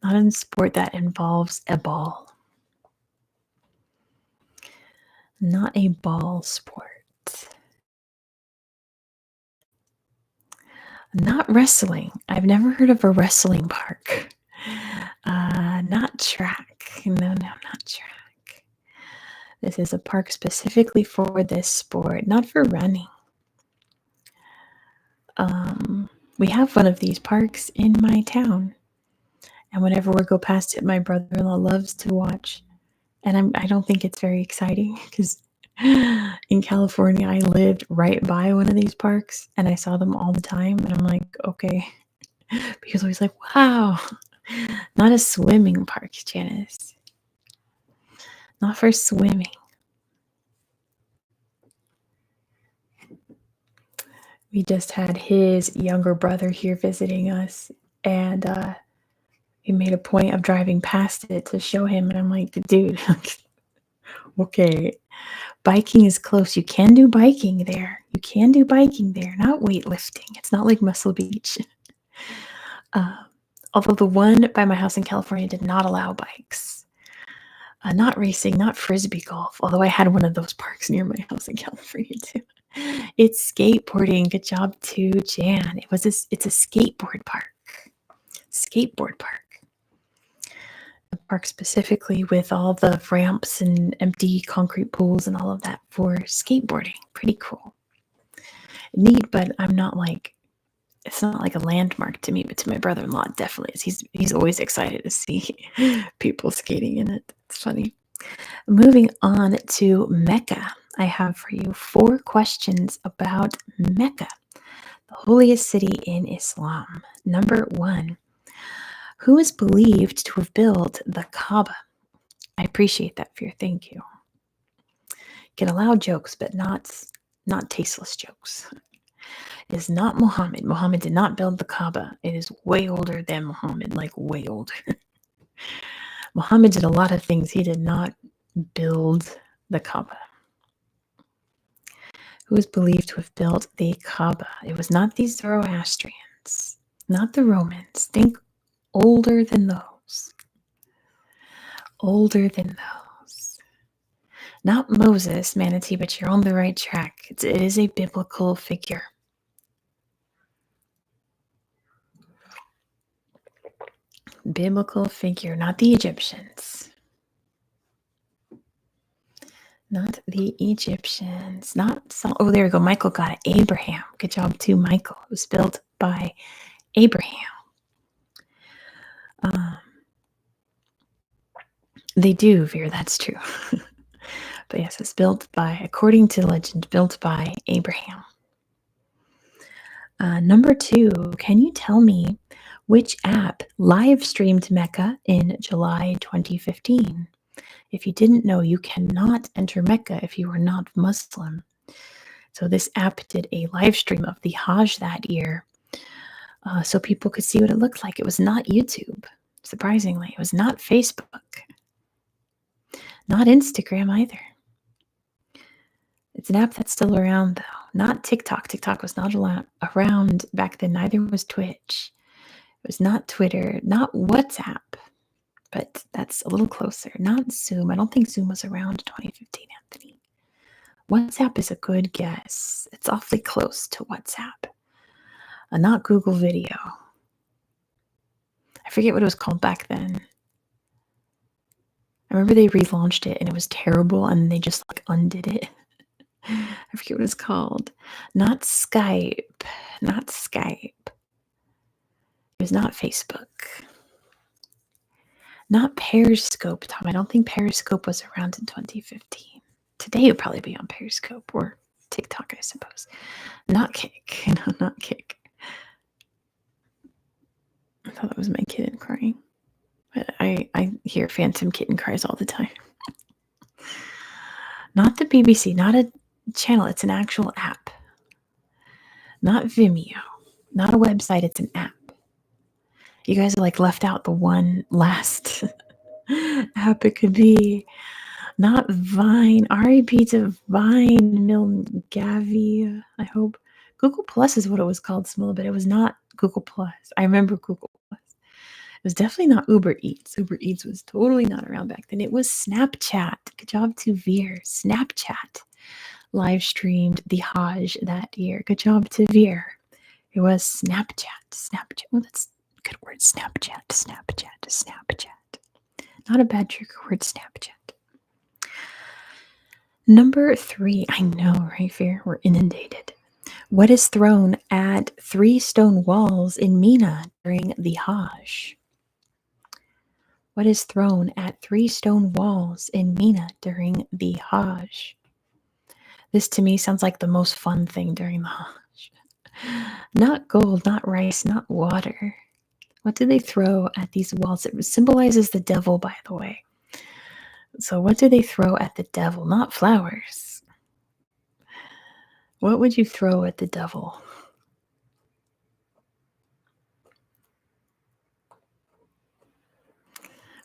Not a sport that involves a ball. Not a ball sport. Not wrestling. I've never heard of a wrestling park. Not track. No, not track. This is a park specifically for this sport, not for running. We have one of these parks in my town. And whenever we go past it, my brother-in-law loves to watch. And I don't think it's very exciting because in California, I lived right by one of these parks and I saw them all the time. And I'm like, okay. Because I was like, wow, not a swimming park, Janice. Not for swimming. We just had his younger brother here visiting us, and he made a point of driving past it to show him, and I'm like, dude, okay, biking is close. You can do biking there. You can do biking there, not weightlifting. It's not like Muscle Beach. Although the one by my house in California did not allow bikes. Not racing, not frisbee golf, although I had one of those parks near my house in California too. It's skateboarding. Good job to Jan. It's a skateboard park. Skateboard park. A park specifically with all the ramps and empty concrete pools and all of that for skateboarding. Pretty cool. Neat, but I'm not like it's not like a landmark to me, but to my brother-in-law, it definitely is. He's always excited to see people skating in it. It's funny. Moving on to Mecca. I have for you 4 questions about Mecca, the holiest city in Islam. Number 1. Who is believed to have built the Kaaba? I appreciate that, Fear. Thank you. Get allowed jokes, but not tasteless jokes. It is not Muhammad. Muhammad did not build the Kaaba. It is way older than Muhammad, like way older. Muhammad did a lot of things. He did not build the Kaaba. Who is believed to have built the Kaaba? It was not the Zoroastrians, not the Romans. Think older than those. Older than those. Not Moses, Manatee, but you're on the right track. It is a biblical figure. Biblical figure, not the Egyptians. Not the Egyptians. Oh, there we go. Michael got it. Abraham. Good job too, Michael. It was built by Abraham. They do, Veer. That's true. But yes, it's built by, according to legend, built by Abraham. Number 2, can you tell me which app live streamed Mecca in July 2015? If you didn't know, you cannot enter Mecca if you are not Muslim. So this app did a live stream of the Hajj that year so people could see what it looked like. It was not YouTube, surprisingly. It was not Facebook. Not Instagram either. It's an app that's still around, though. Not TikTok. TikTok was not around back then. Neither was Twitch. It was not Twitter. Not WhatsApp. But that's a little closer. Not Zoom. I don't think Zoom was around 2015, Anthony. WhatsApp is a good guess. It's awfully close to WhatsApp. Not Google Video. I forget what it was called back then. I remember they relaunched it and it was terrible and they just like undid it. I forget what it's called. Not Skype. Not Skype. It was not Facebook. Not Periscope, Tom. I don't think Periscope was around in 2015. Today it would probably be on Periscope or TikTok, I suppose. Not Kick. No, not Kick. I thought that was my kitten crying. But I hear phantom kitten cries all the time. Not the BBC. Not a channel. It's an actual app. Not Vimeo. Not a website. It's an app. You guys are like left out the one last app it could be. Not Vine. R.I.P. to Vine. Gavi. I hope. Google Plus is what it was called, Small, but it was not Google Plus. I remember Google Plus. It was definitely not Uber Eats. Uber Eats was totally not around back then. It was Snapchat. Good job to Veer. Snapchat live streamed the Hajj that year. Good job to Veer. It was Snapchat. Snapchat. Well, that's a good word. Snapchat. Not a bad trigger word, Snapchat. Number 3. I know, right, Veer? We're inundated. What is thrown at 3 stone walls in Mina during the Hajj? What is thrown at 3 stone walls in Mina during the Hajj? This to me sounds like the most fun thing during the Hajj. Not gold, not rice, not water. What do they throw at these walls? It symbolizes the devil, by the way. So what do they throw at the devil? Not flowers. What would you throw at the devil?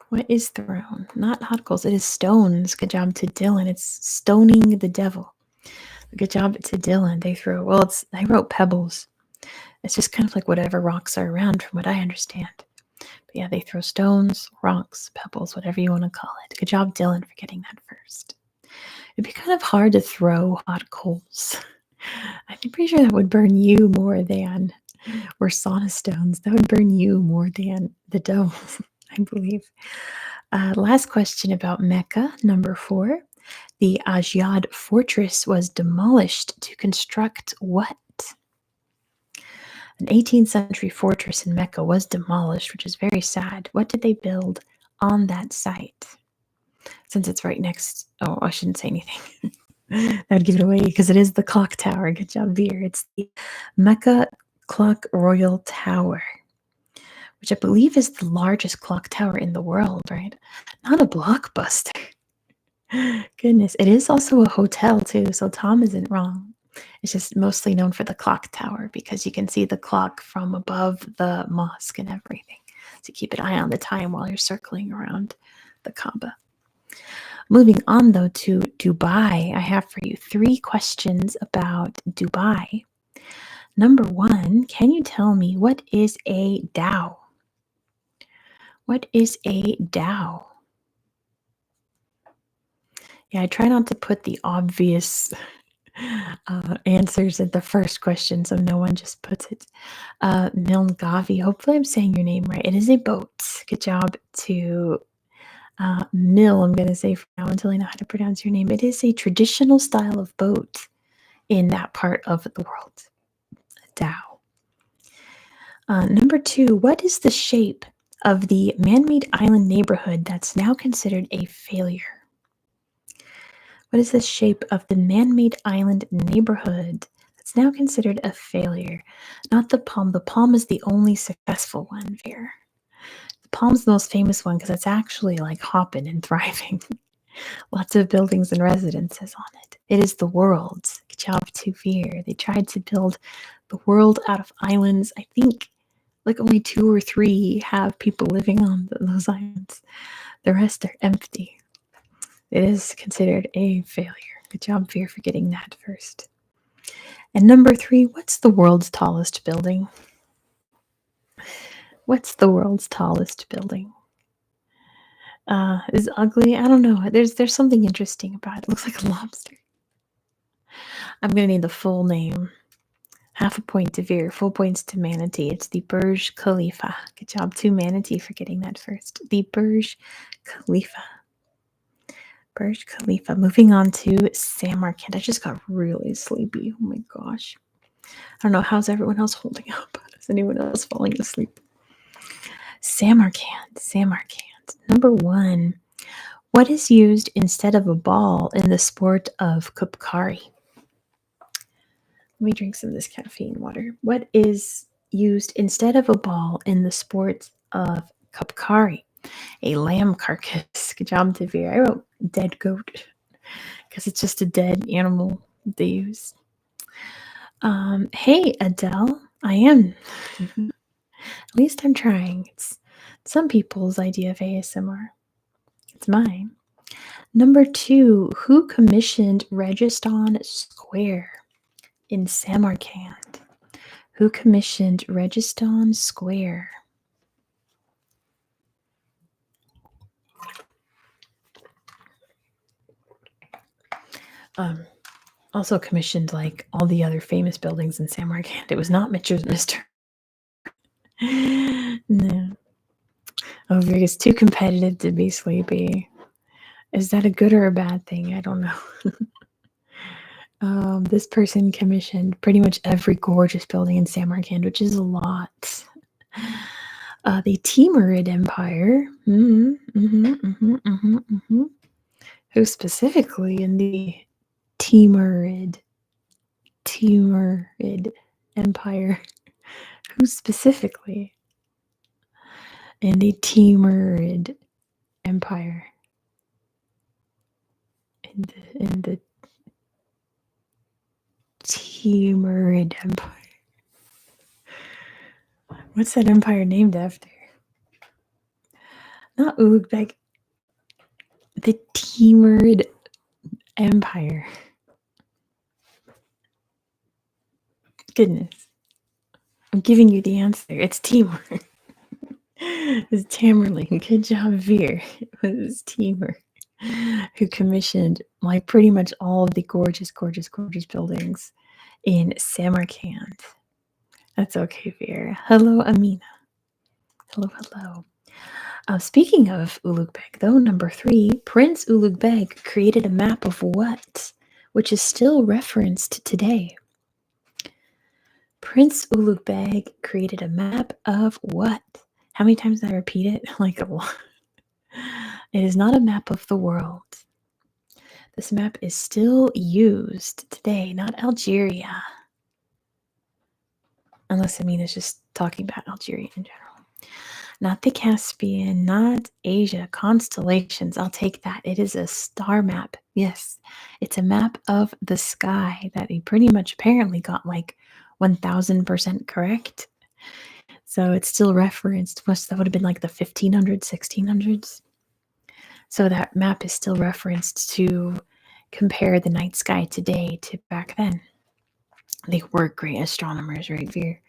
What is thrown? Not hot coals. It is stones. Good job to Dylan. It's stoning the devil. Good job to Dylan. They throw, I wrote pebbles. It's just kind of like whatever rocks are around from what I understand. But yeah, they throw stones, rocks, pebbles, whatever you want to call it. Good job, Dylan, for getting that first. It'd be kind of hard to throw hot coals. I'm pretty sure that would burn you more than, or sauna stones, that would burn you more than the devil, I believe. Last question about Mecca, number 4. The Ajyad fortress was demolished to construct what? An 18th century fortress in Mecca was demolished, which is very sad. What did they build on that site? Since it's right next, oh, I shouldn't say anything. That would give it away because it is the clock tower. Good job, Veer. It's the Mecca Clock Royal Tower, which I believe is the largest clock tower in the world, right? Not a blockbuster. Goodness. It is also a hotel, too, so Tom isn't wrong. It's just mostly known for the clock tower because you can see the clock from above the mosque and everything. So keep an eye on the time while you're circling around the Kaaba. Moving on, though, to Dubai, I have for you 3 questions about Dubai. Number 1, can you tell me what is a dhow? What is a dhow? Yeah, I try not to put the obvious answers at the first question so no one just puts it. Milngavi, hopefully I'm saying your name right. It is a boat. Good job to Mill, I'm going to say for now until I know how to pronounce your name. It is a traditional style of boat in that part of the world. Dhow. Number 2, what is the shape of the man-made island neighborhood that's now considered a failure? What is the shape of the man-made island neighborhood that's now considered a failure? Not the Palm. The Palm is the only successful one, Veer. The Palm's the most famous one because it's actually like hopping and thriving. Lots of buildings and residences on it. It is the world. Good job to Veer. They tried to build the world out of islands. I think like only 2 or 3 have people living on those islands. The rest are empty. It is considered a failure. Good job, Veer, for getting that first. And number 3, what's the world's tallest building? What's the world's tallest building? Is ugly? I don't know. There's something interesting about it. It looks like a lobster. I'm gonna need the full name. Half a point to Veer, full points to Manatee. It's the Burj Khalifa. Good job to Manatee for getting that first. The Burj Khalifa. Burj Khalifa. Moving on to Samarkand. I just got really sleepy. Oh my gosh. I don't know. How's everyone else holding up? Is anyone else falling asleep? Samarkand. Number 1. What is used instead of a ball in the sport of Kupkari? Let me drink some of this caffeine water. What is used instead of a ball in the sport of Kupkari? A lamb carcass. Good job, Tavir. I wrote dead goat because it's just a dead animal they use. Hey, Adele. I am. At least I'm trying. It's some people's idea of ASMR. It's mine. Number 2, who commissioned Registan Square in Samarkand? Who commissioned Registan Square? Also commissioned like all the other famous buildings in Samarkand. It was not Mr. No. Oh, Vegas, too competitive to be sleepy. Is that a good or a bad thing? I don't know. This person commissioned pretty much every gorgeous building in Samarkand, which is a lot. The Timurid Empire. Who specifically in the Timurid Empire? Who specifically in the Timurid Empire? In the Timurid Empire. What's that empire named after? Not Ulaanbaatar. The Timurid Empire. Goodness. I'm giving you the answer. It's Timur. It's Tamerlane. Good job, Veer. It was Timur who commissioned like pretty much all of the gorgeous buildings in Samarkand. That's okay, Veer. Hello, Amina. Hello. Speaking of Ulugh Beg, though, number 3, Prince Ulugh Beg created a map of what, which is still referenced today? Prince Ulugh created a map of what? How many times did I repeat it? Like a lot. It is not a map of the world. This map is still used today, not Algeria. Unless Amina's just talking about Algeria in general. Not the Caspian, not Asia. Constellations, I'll take that. It is a star map. Yes, it's a map of the sky that he pretty much apparently got like 1000% correct. So it's still referenced. That would have been like the 1500s, 1600s. So that map is still referenced to compare the night sky today to back then. They were great astronomers, right?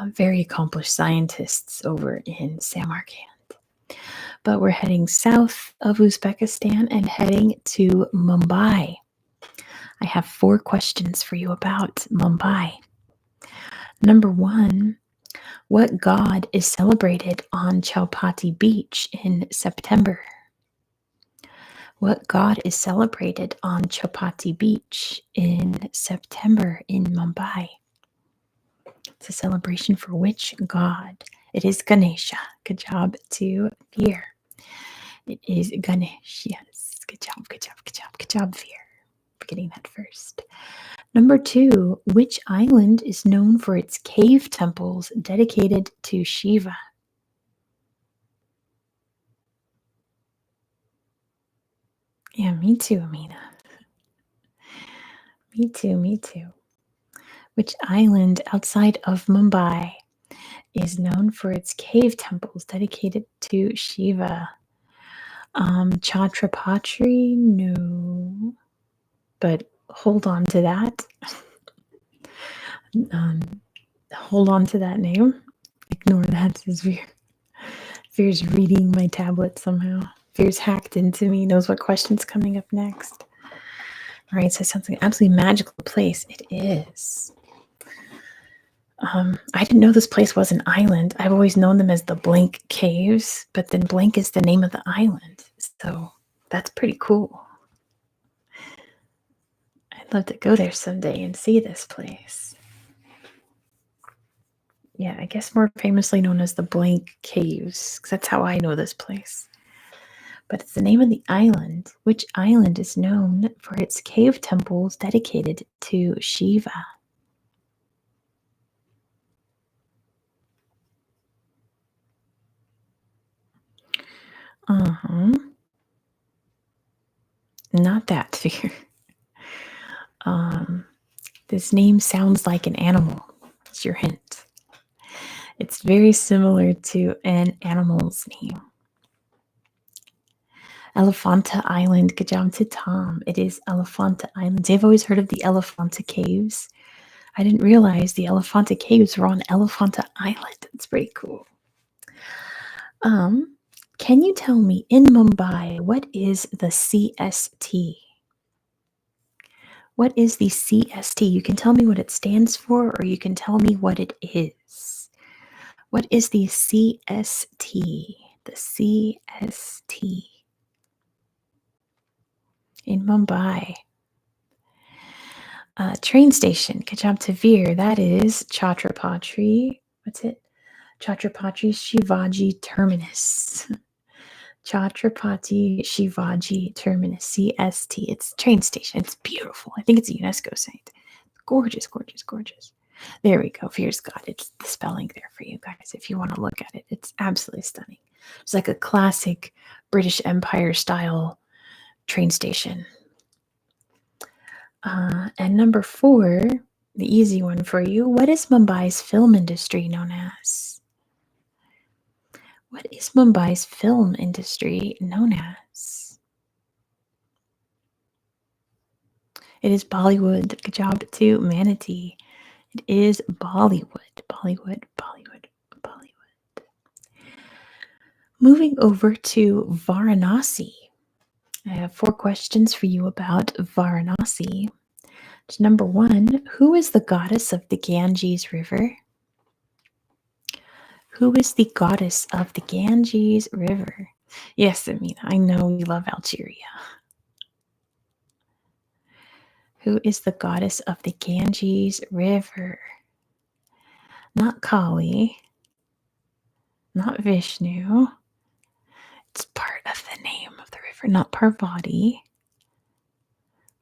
Very accomplished scientists over in Samarkand. But we're heading south of Uzbekistan and heading to Mumbai. I have 4 questions for you about Mumbai. Number 1, what god is celebrated on Chowpatty Beach in September? What god is celebrated on Chowpatty Beach in September in Mumbai? It's a celebration for which god? It is Ganesha. Good job to Veer. It is Ganesh. Yes. Good job, Veer. For getting that first. Number 2, which island is known for its cave temples dedicated to Shiva? Yeah, me too, Amina. Me too. Which island outside of Mumbai is known for its cave temples dedicated to Shiva? Chhatrapati? No. But hold on to that. Hold on to that name. Ignore that, says Veer. Veer's reading my tablet somehow. Veer's hacked into me, knows what question's coming up next. All right, so it sounds like an absolutely magical place. It is. I didn't know this place was an island. I've always known them as the Blank Caves, but then Blank is the name of the island. So that's pretty cool. I'd love to go there someday and see this place. Yeah, I guess more famously known as the Blank Caves, because that's how I know this place. But it's the name of the island. Which island is known for its cave temples dedicated to Shiva? Not that Fear. This name sounds like an animal. It's your hint. It's very similar to an animal's name. Elephanta Island. Good job to Tom. It is Elephanta Island. I've always heard of the Elephanta Caves. I didn't realize the Elephanta Caves were on Elephanta Island. It's pretty cool. Can you tell me in Mumbai, what is the CST? What is the CST? You can tell me what it stands for, or you can tell me what it is. What is the CST? The CST in Mumbai. Train station. Good job to Veer. That is Chhatrapati. What's it? Chhatrapati Shivaji Terminus. Chhatrapati Shivaji Terminus, CST. It's train station. It's beautiful. I think it's a UNESCO site. Gorgeous, gorgeous, gorgeous. There we go. Veer's got it. It's the spelling there for you guys if you want to look at it. It's absolutely stunning. It's like a classic British Empire style train station. And number 4, the easy one for you. What is Mumbai's film industry known as? What is Mumbai's film industry known as? It is Bollywood. Good job to Manatee. It is Bollywood. Bollywood. Moving over to Varanasi. I have 4 questions for you about Varanasi. Number 1, who is the goddess of the Ganges River? Who is the goddess of the Ganges River? Yes, Amina, I know you love Algeria. Who is the goddess of the Ganges River? not Kali, not Vishnu. It's part of the name of the river, not Parvati.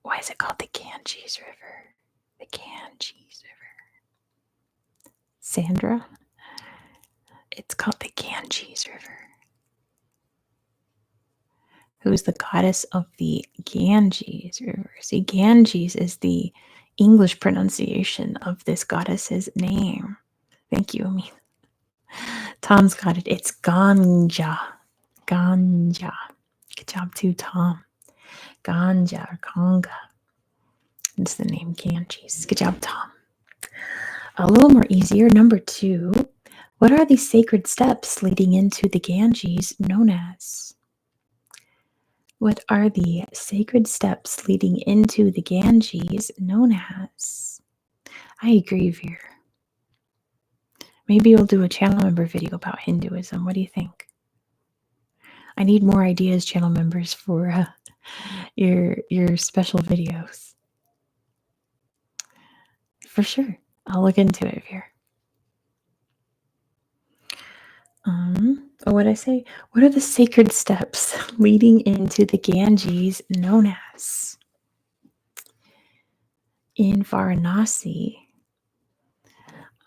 Why is it called the Ganges River? The Ganges River. Sandra? It's called the Ganges River. Who's the goddess of the Ganges River? See, Ganges is the English pronunciation of this goddess's name. Thank you, Amin. Tom's got it. It's Ganja. Ganja. Good job too, Tom. Ganja or Ganga. It's the name Ganges. Good job, Tom. A little more easier. Number 2. What are the sacred steps leading into the Ganges known as? What are the sacred steps leading into the Ganges known as? I agree, Veer. Maybe we'll do a channel member video about Hinduism. What do you think? I need more ideas, channel members, for your special videos. For sure. I'll look into it, Veer. What did I say? What are the sacred steps leading into the Ganges known as? In Varanasi,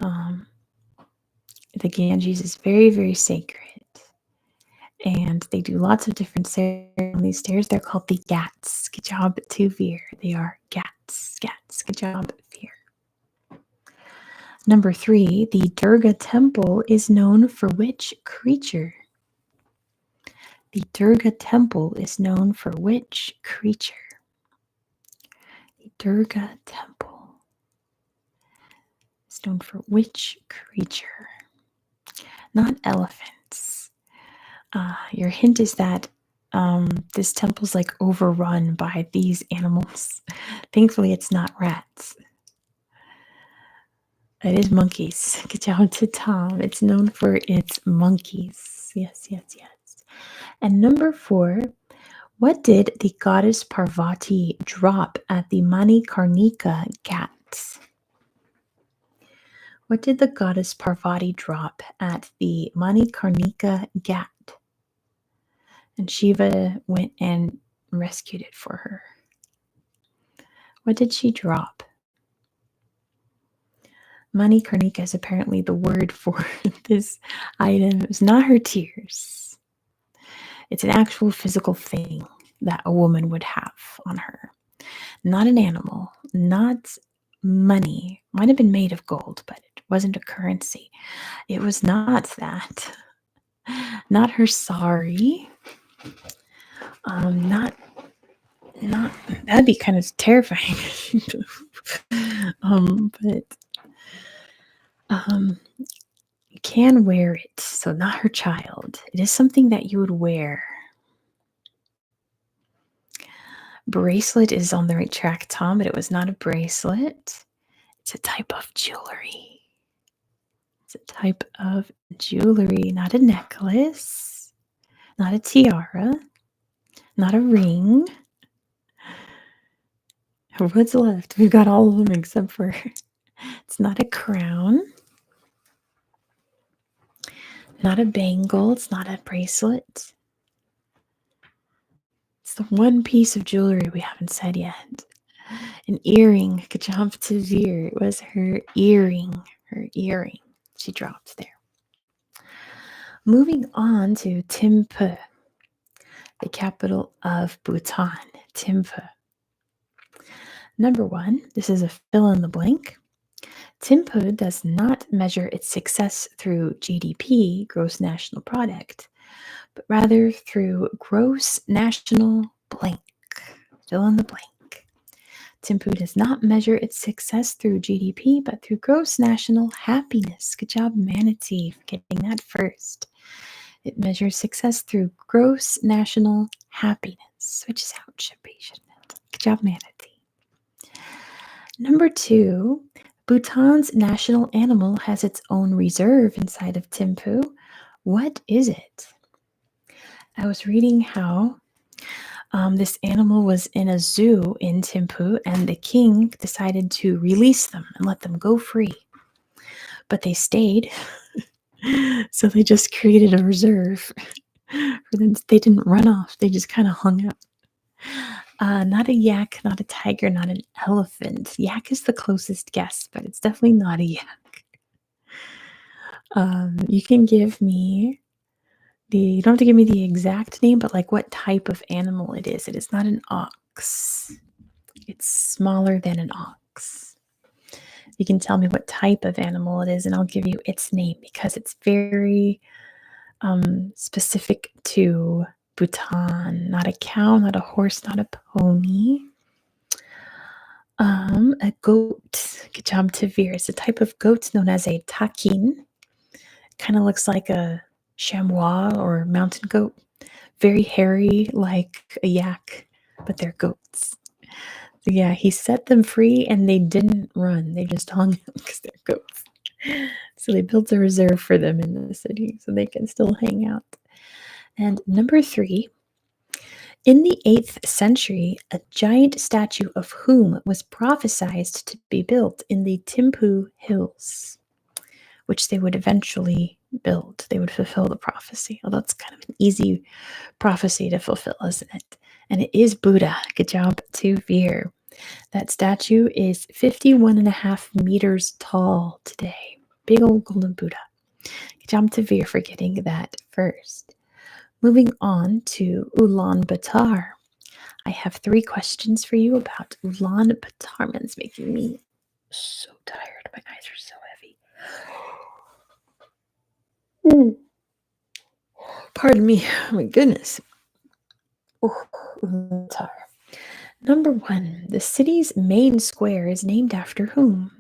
the Ganges is very, very sacred. And they do lots of different ceremonies. They're called the Ghats. Good job to Veer. They are Ghats. Ghats. Good job, Veer. Number 3, the Durga temple is known for which creature? The Durga temple is known for which creature? The Durga temple is known for which creature? Not elephants. Your hint is that this temple's like overrun by these animals. Thankfully, it's not rats. It is monkeys. Good job to Tom. It's known for its monkeys. Yes, yes, yes. And number 4, what did the goddess Parvati drop at the Manikarnika Ghats? What did the goddess Parvati drop at the Manikarnika Ghat? And Shiva went and rescued it for her. What did she drop? Manikarnika is apparently the word for this item. It's not her tears. It's an actual physical thing that a woman would have on her. Not an animal, not money. Might have been made of gold, but it wasn't a currency. It was not that. Not her sari. Not that'd be kind of terrifying. But you can wear it, so not her child. It is something that you would wear. Bracelet is on the right track, Tom, but it was not a bracelet. It's a type of jewelry. It's a type of jewelry, not a necklace, not a tiara, not a ring. What's left? We've got all of them except for it's not a crown, not a bangle, it's not a bracelet. It's the one piece of jewelry we haven't said yet. An earring. Good job to Veer. It was her earring. Her earring. She dropped there. Moving on to Thimphu, the capital of Bhutan. Thimphu. Number 1, this is a fill in the blank. Thimphu does not measure its success through GDP, gross national product, but rather through gross national blank. Fill in the blank. Thimphu does not measure its success through GDP, but through gross national happiness. Good job, Manatee, for getting that first. It measures success through gross national happiness, which is how it should be, shouldn't it? Good job, Manatee. Number 2, Bhutan's national animal has its own reserve inside of Thimphu. What is it? I was reading how this animal was in a zoo in Thimphu, and the king decided to release them and let them go free. but they stayed. So they just created a reserve for them. They didn't run off. They just kind of hung out. Not a yak, not a tiger, not an elephant. Yak is the closest guess, but it's definitely not a yak. You can give me you don't have to give me the exact name, but like what type of animal it is. It is not an ox. It's smaller than an ox. You can tell me what type of animal it is, and I'll give you its name because it's very specific to Bhutan. Not a cow, not a horse, not a pony. A goat. Good job, Tavir. It's a type of goat known as a takin. Kind of looks like a chamois or mountain goat. Very hairy, like a yak, but they're goats. So yeah, he set them free and they didn't run. They just hung out because they're goats. So they built a reserve for them in the city so they can still hang out. And number 3, in the 8th century, a giant statue of whom was prophesied to be built in the Thimphu hills, which they would eventually build. They would fulfill the prophecy. Well, that's kind of an easy prophecy to fulfill, isn't it? And it is Buddha. Good job to Veer. That statue is 51.5 meters tall today. Big old golden Buddha. Good job to Veer for getting that first. Moving on to Ulaanbaatar. I have 3 questions for you about Ulaanbaatar. It's making me so tired. My eyes are so heavy. Pardon me. Oh my goodness. Ulaanbaatar. Number 1. The city's main square is named after whom?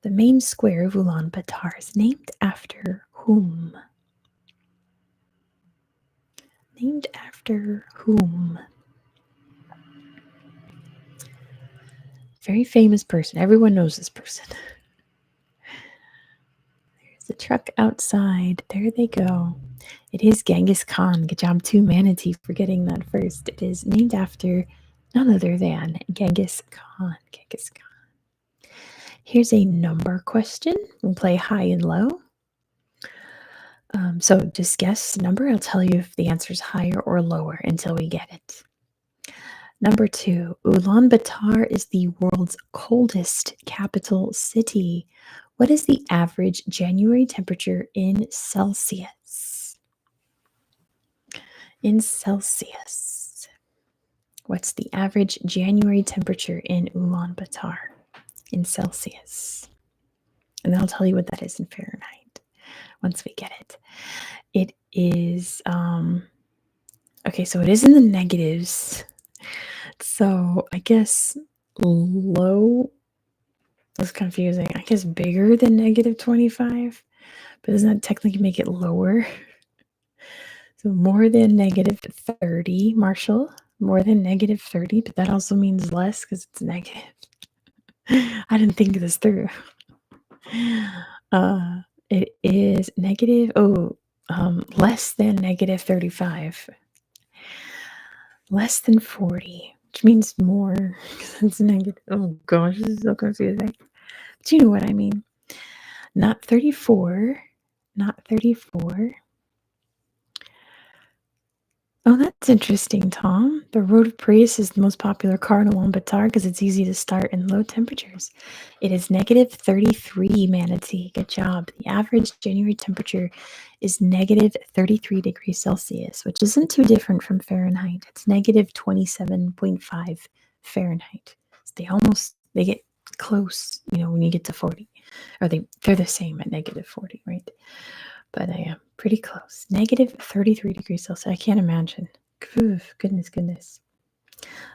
The main square of Ulaanbaatar is named after whom? Named after whom? Very famous person. Everyone knows this person. There's a truck outside. There they go. It is Genghis Khan. Good job to Manatee for getting that first. It is named after none other than Genghis Khan. Genghis Khan. Here's a number question. We'll play high and low. So just guess the number. I'll tell you if the answer is higher or lower until we get it. Number 2, Ulaanbaatar is the world's coldest capital city. What is the average January temperature in Celsius? In Celsius. What's the average January temperature in Ulaanbaatar in Celsius? And I'll tell you what that is in Fahrenheit once we get it. It is, okay, so it is in the negatives. So I guess low was confusing. I guess bigger than -25, but doesn't that technically make it lower? So more than -30, Marshall. More than -30, but that also means less because it's negative. I didn't think this through. It is negative, less than -35. Less than 40, which means more because it's negative. Oh gosh, this is so confusing. But you know what I mean. Not 34. Not 34. Oh, that's interesting, Tom. The Road of Praise is the most popular car in Ulaanbaatar because it's easy to start in low temperatures. It is -33, Manatee. Good job. The average January temperature is -33 degrees Celsius, which isn't too different from Fahrenheit. It's -27.5 Fahrenheit. So they get close, when you get to 40. Or they're the same at -40, right? But I am pretty close. -33 degrees Celsius. I can't imagine. Goodness.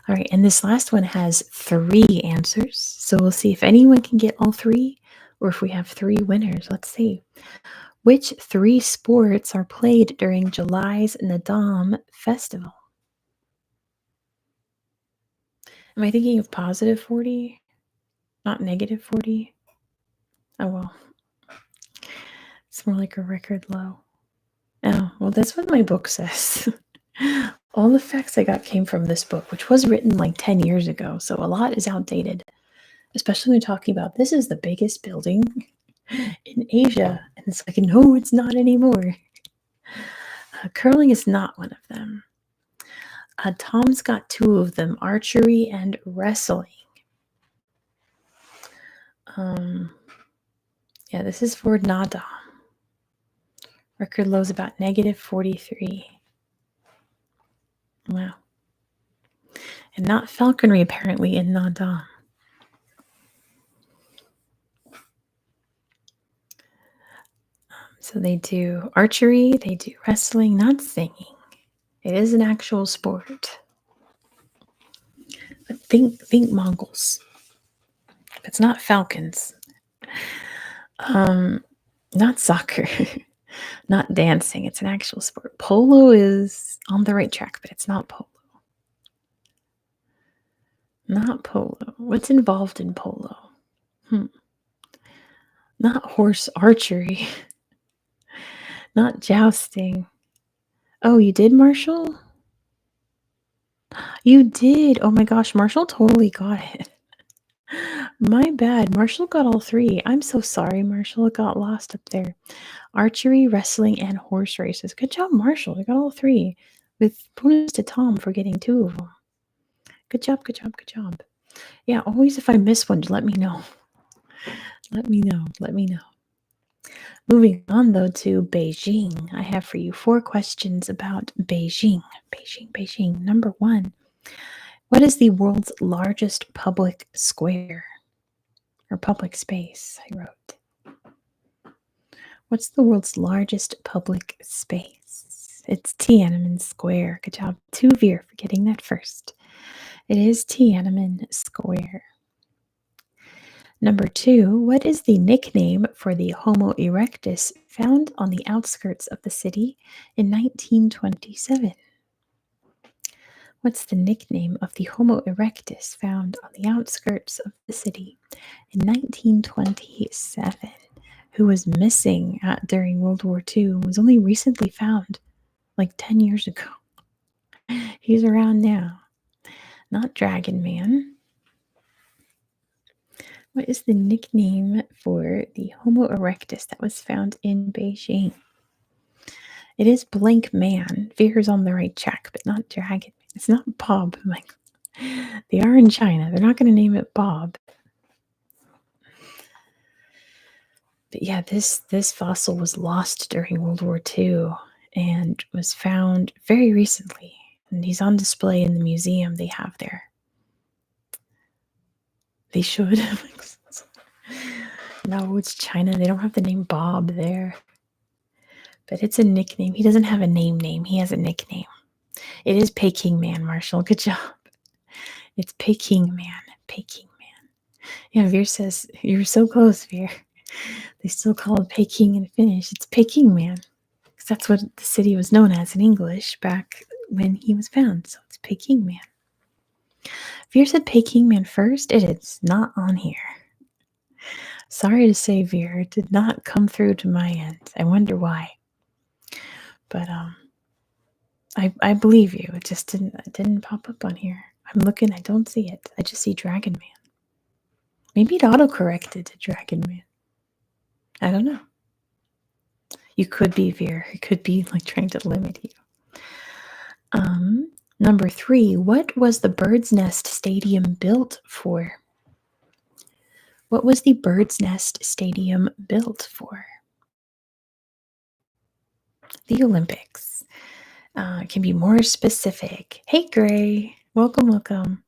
All right, and this last one has 3 answers. So we'll see if anyone can get all 3 or if we have 3 winners. Let's see. Which 3 sports are played during July's Nadam Festival? Am I thinking of +40? Not -40? Oh, well. It's more like a record low. Oh, well, that's what my book says. All the facts I got came from this book, which was written like 10 years ago, so a lot is outdated. especially when talking about this is the biggest building in Asia. And it's like, no, it's not anymore. Curling is not one of them. Tom's got two of them, archery and wrestling. Yeah, this is for nada. Record low is about -43. Wow. And not falconry, apparently, in nada. So they do archery, they do wrestling, not singing. It is an actual sport. But think Mongols. It's not falcons. Not soccer. Not dancing. It's an actual sport. Polo is on the right track, but it's not polo. Not polo. What's involved in polo? Not horse archery. Not jousting. Oh, you did, Marshall? You did. Oh my gosh, Marshall totally got it. My bad. Marshall got all three. I'm so sorry, Marshall. It got lost up there. Archery, wrestling, and horse races. Good job, Marshall. You got all three. With bonus to Tom for getting two of them. Good job, good job, good job. Yeah, always if I miss one, let me know. Let me know. Let me know. Moving on, though, to Beijing. I have for you 4 questions about Beijing. Beijing. Number 1. What is the world's largest public square? Or public space, I wrote. What's the world's largest public space? It's Tiananmen Square. Good job, Veer, for getting that first. It is Tiananmen Square. Number 2, what is the nickname for the Homo erectus found on the outskirts of the city in 1927? What's the nickname of the Homo erectus found on the outskirts of the city in 1927, who was missing during World War II and was only recently found like 10 years ago? He's around now. Not Dragon Man. What is the nickname for the Homo erectus that was found in Beijing? It is Blank Man. Veer's on the right track, but not Dragon Man. It's not Bob. I'm like, they are in China. They're not going to name it Bob. But yeah, this fossil was lost during World War II and was found very recently. And he's on display in the museum they have there. They should. No, it's China. They don't have the name Bob there. But it's a nickname. He doesn't have a name. He has a nickname. It is Peking Man, Marshall. Good job. It's Peking Man. Yeah, Veer says, you're so close, Veer. They still call it Peking in Finnish. It's Peking Man. Because that's what the city was known as in English back when he was found. So it's Peking Man. Veer said Peking Man first. It is not on here. Sorry to say, Veer, it did not come through to my end. I wonder why. But I believe you. It just didn't pop up on here. I'm looking, I don't see it. I just see Dragon Man. Maybe it auto-corrected to Dragon Man. I don't know. You could be, Veer. It could be like trying to limit you. Number 3, what was the Bird's Nest Stadium built for? What was the Bird's Nest Stadium built for? The Olympics. It can be more specific. Hey, Gray. Welcome.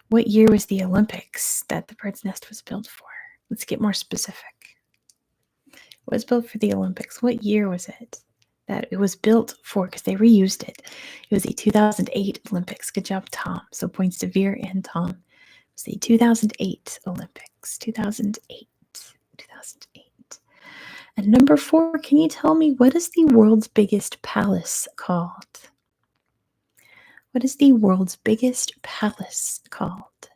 What year was the Olympics that the Bird's Nest was built for? Let's get more specific. What was built for the Olympics? What year was it that it was built for? Because they reused it. It was the 2008 Olympics. Good job, Tom. So points to Veer and Tom. It was the 2008 Olympics. 2008. And number 4, can you tell me what is the world's biggest palace called? What is the world's biggest palace called?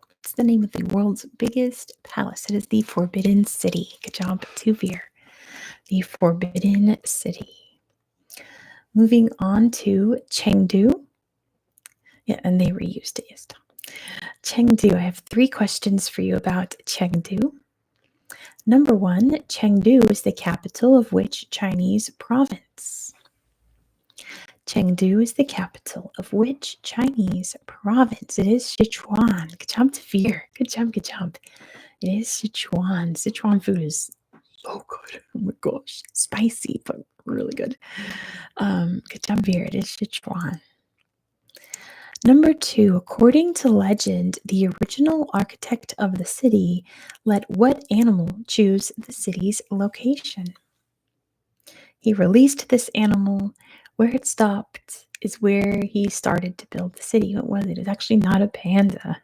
What's the name of the world's biggest palace? It is the Forbidden City. Good job, Veer. The Forbidden City. Moving on to Chengdu. Yeah, and they reused it, yes. Chengdu. I have 3 questions for you about Chengdu. Number 1, Chengdu is the capital of which Chinese province? Chengdu is the capital of which Chinese province? It is Sichuan. Good job, Tafir. Good job, good job. It is Sichuan. Sichuan food is so good. Oh my gosh. Spicy, but really good. Good job, Veer. It is Sichuan. Number 2, according to legend, the original architect of the city let what animal choose the city's location? He released this animal. Where it stopped is where he started to build the city. What was it? It's actually not a panda.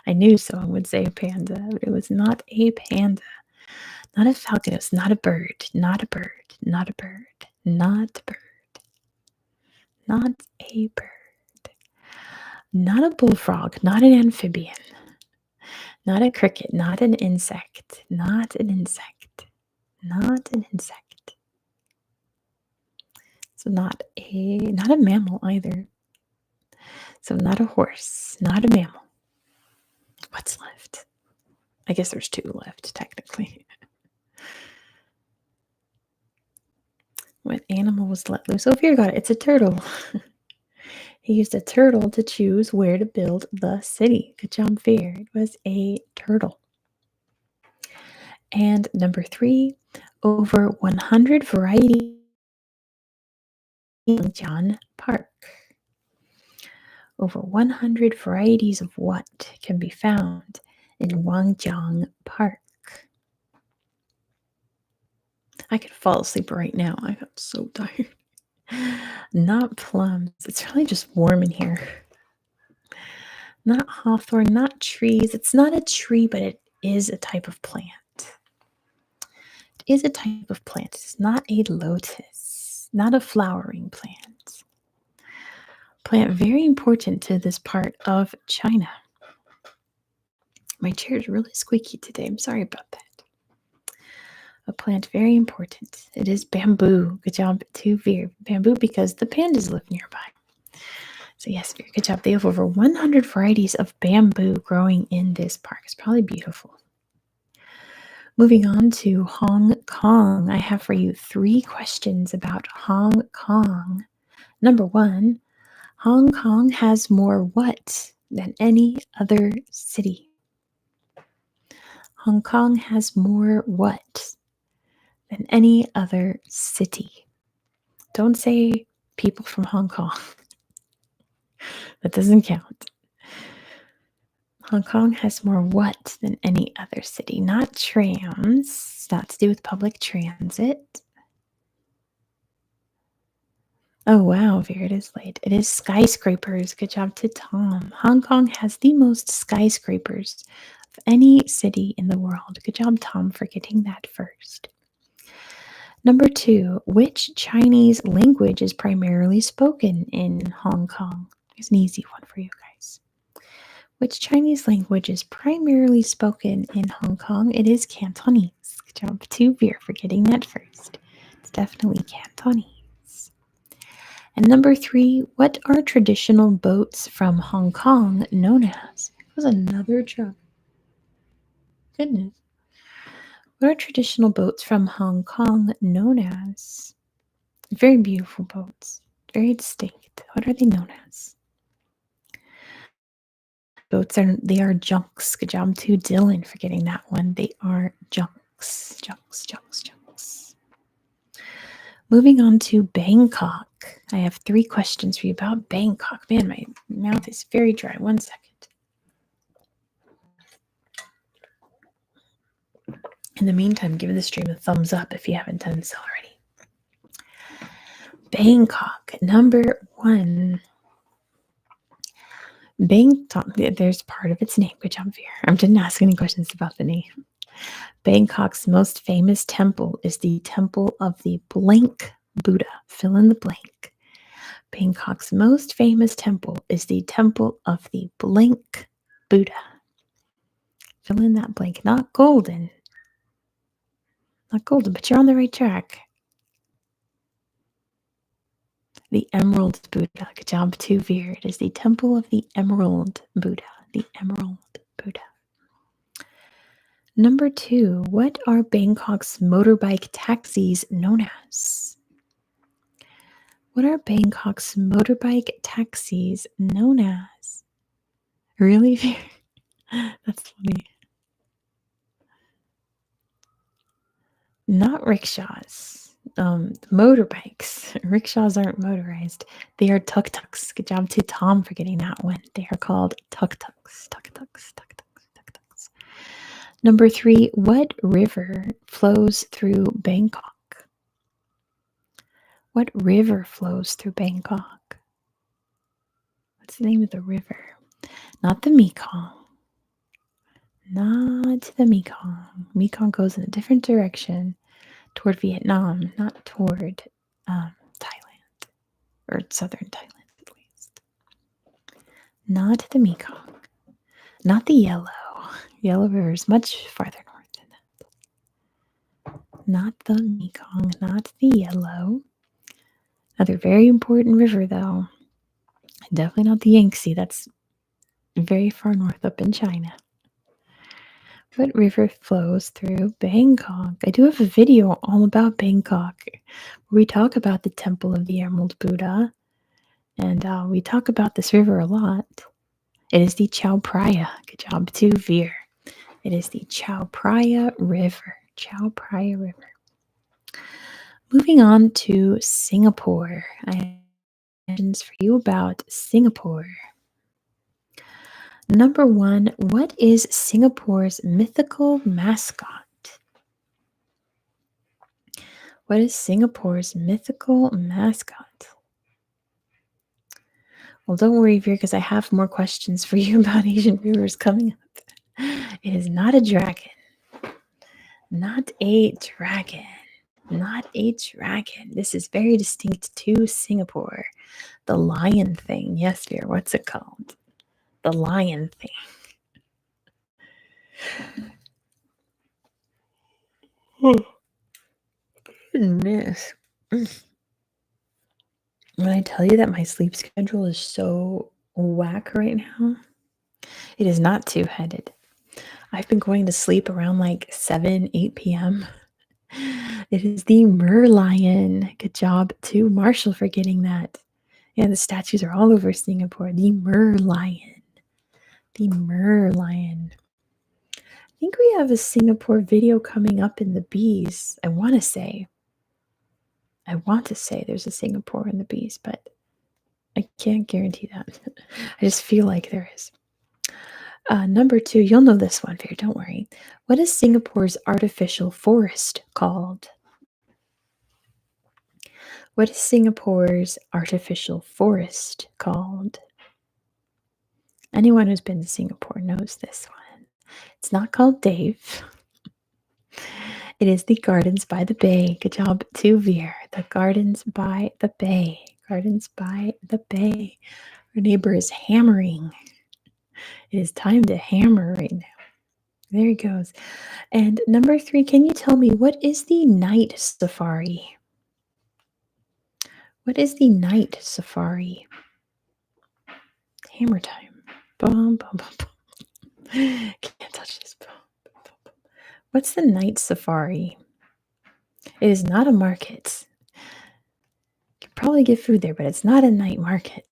I knew someone would say a panda, but it was not a panda. Not a falcon. It was not a bird. Not a bird. Not a bird. Not a bird. Not a bird. Not a bullfrog. Not an amphibian. Not a cricket. Not an insect. Not an insect. Not an insect. So not a mammal either. So not a horse. Not a mammal. What's left? I guess there's 2 left, technically. What animal was let loose? Oh, here, got it. It's a turtle. He used a turtle to choose where to build the city. Good job, Veer. It was a turtle. And number 3, over 100 varieties in Wangjiang Park. Over 100 varieties of what can be found in Wangjiang Park? I could fall asleep right now. I got so tired. Not plums. It's really just warm in here. Not hawthorn, not trees. It's not a tree, but it is a type of plant. It is a type of plant. It's not a lotus, not a flowering plant. Plant very important to this part of China. My chair is really squeaky today. I'm sorry about that. A plant very important. It is bamboo. Good job to Veer. Bamboo because the pandas live nearby. So yes, Veer, good job. They have over 100 varieties of bamboo growing in this park. It's probably beautiful. Moving on to Hong Kong. I have for you 3 questions about Hong Kong. Number 1, Hong Kong has more what than any other city? Hong Kong has more what than any other city? Don't say people from Hong Kong. That doesn't count. Hong Kong has more what than any other city? Not trams. It's not to do with public transit. Oh, wow, Veer, it is late. It is skyscrapers. Good job to Tom. Hong Kong has the most skyscrapers of any city in the world. Good job, Tom, for getting that first. Number 2, which Chinese language is primarily spoken in Hong Kong? Here's an easy one for you guys. Which Chinese language is primarily spoken in Hong Kong? It is Cantonese. Good job to Veer for getting that first. It's definitely Cantonese. And number 3, what are traditional boats from Hong Kong known as? It was another truck. Goodness. What are traditional boats from Hong Kong known as? Very beautiful boats. Very distinct. What are they known as? Boats are junks. Good job to Dylan for getting that one. They are junks. Junks. Moving on to Bangkok. I have 3 questions for you about Bangkok. Man, my mouth is very dry. 1 second. In the meantime, give the stream a thumbs up if you haven't done so already. Bangkok, number 1. Bangkok, there's part of its name. Good job, Veer. I didn't ask any questions about the name. Bangkok's most famous temple is the Temple of the Blank Buddha. Fill in the blank. Bangkok's most famous temple is the Temple of the Blank Buddha. Fill in that blank. Not golden, but you're on the right track. The Emerald Buddha. Good job to Veer. It is the Temple of the Emerald Buddha. the Emerald Buddha. Number 2, what are Bangkok's motorbike taxis known as? What are Bangkok's motorbike taxis known as? Really? That's funny. Not rickshaws. Motorbikes. Rickshaws aren't motorized. They are tuk-tuks. Good job to Tom for getting that one. They are called tuk-tuks. Tuk-tuks. Tuk-tuks. Tuk-tuks. Number 3, what river flows through Bangkok? What river flows through Bangkok? What's the name of the river? Not the Mekong. Not the Mekong. Mekong goes in a different direction toward Vietnam, not toward Thailand, or southern Thailand at least. Not the Mekong. Not the Yellow. Yellow River is much farther north than that. Not the Mekong, not the Yellow. Another very important river, though. Definitely not the Yangtze. That's very far north up in China. What river flows through Bangkok? I do have a video all about Bangkok where we talk about the Temple of the Emerald Buddha, and we talk about this river a lot. It is the Chao Phraya. Good job to Veer. It is the Chao Phraya River. Chao Phraya River. Moving on to Singapore. I have questions for you about Singapore. Number 1, what is Singapore's mythical mascot? What is Singapore's mythical mascot? Well, don't worry, Veer, because I have more questions for you about Asian rivers coming up. It is not a dragon. Not a dragon. Not a dragon. This is very distinct to Singapore. The lion thing. Yes, Veer, what's it called? The lion thing. Goodness. When I tell you that my sleep schedule is so whack right now, it is not two-headed. I've been going to sleep around like 7, 8 p.m. It is the merlion. Good job to Marshall for getting that. Yeah, the statues are all over Singapore. The merlion. The merlion. I think we have a Singapore video coming up in the bees. I want to say there's a Singapore in the bees, but I can't guarantee that. I just feel like there is. Number 2, you'll know this one, Veer, don't worry. What is Singapore's artificial forest called? What is Singapore's artificial forest called? Anyone who's been to Singapore knows this one. It's not called Dave. It is the Gardens by the Bay. Good job to Veer. The Gardens by the Bay. Gardens by the Bay. Our neighbor is hammering. It is time to hammer right now. There he goes. And number 3, can you tell me what is the night safari? What is the night safari? Hammer time. Boom, boom, boom, boom. Can't touch this. Boom, boom, boom, boom. What's the night safari? It is not a market. You can probably get food there, but it's not a night market.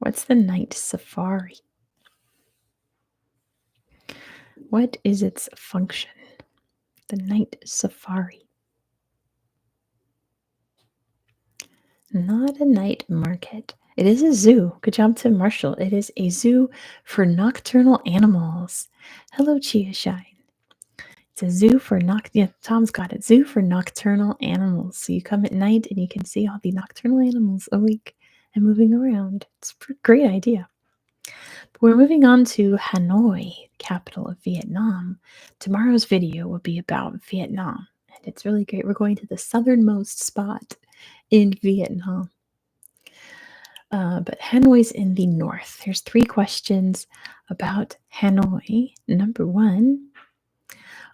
What's the night safari? What is its function? The night safari. Not a night market. It is a zoo. Good job to Marshall. It is a zoo for nocturnal animals. Hello, Chia Shine. It's a zoo for Tom's got it. Zoo for nocturnal animals. So you come at night and you can see all the nocturnal animals awake and moving around. It's a great idea. But we're moving on to Hanoi, capital of Vietnam. Tomorrow's video will be about Vietnam, and it's really great. We're going to the southernmost spot in Vietnam. But Hanoi's in the north. There's 3 questions about Hanoi. Number 1,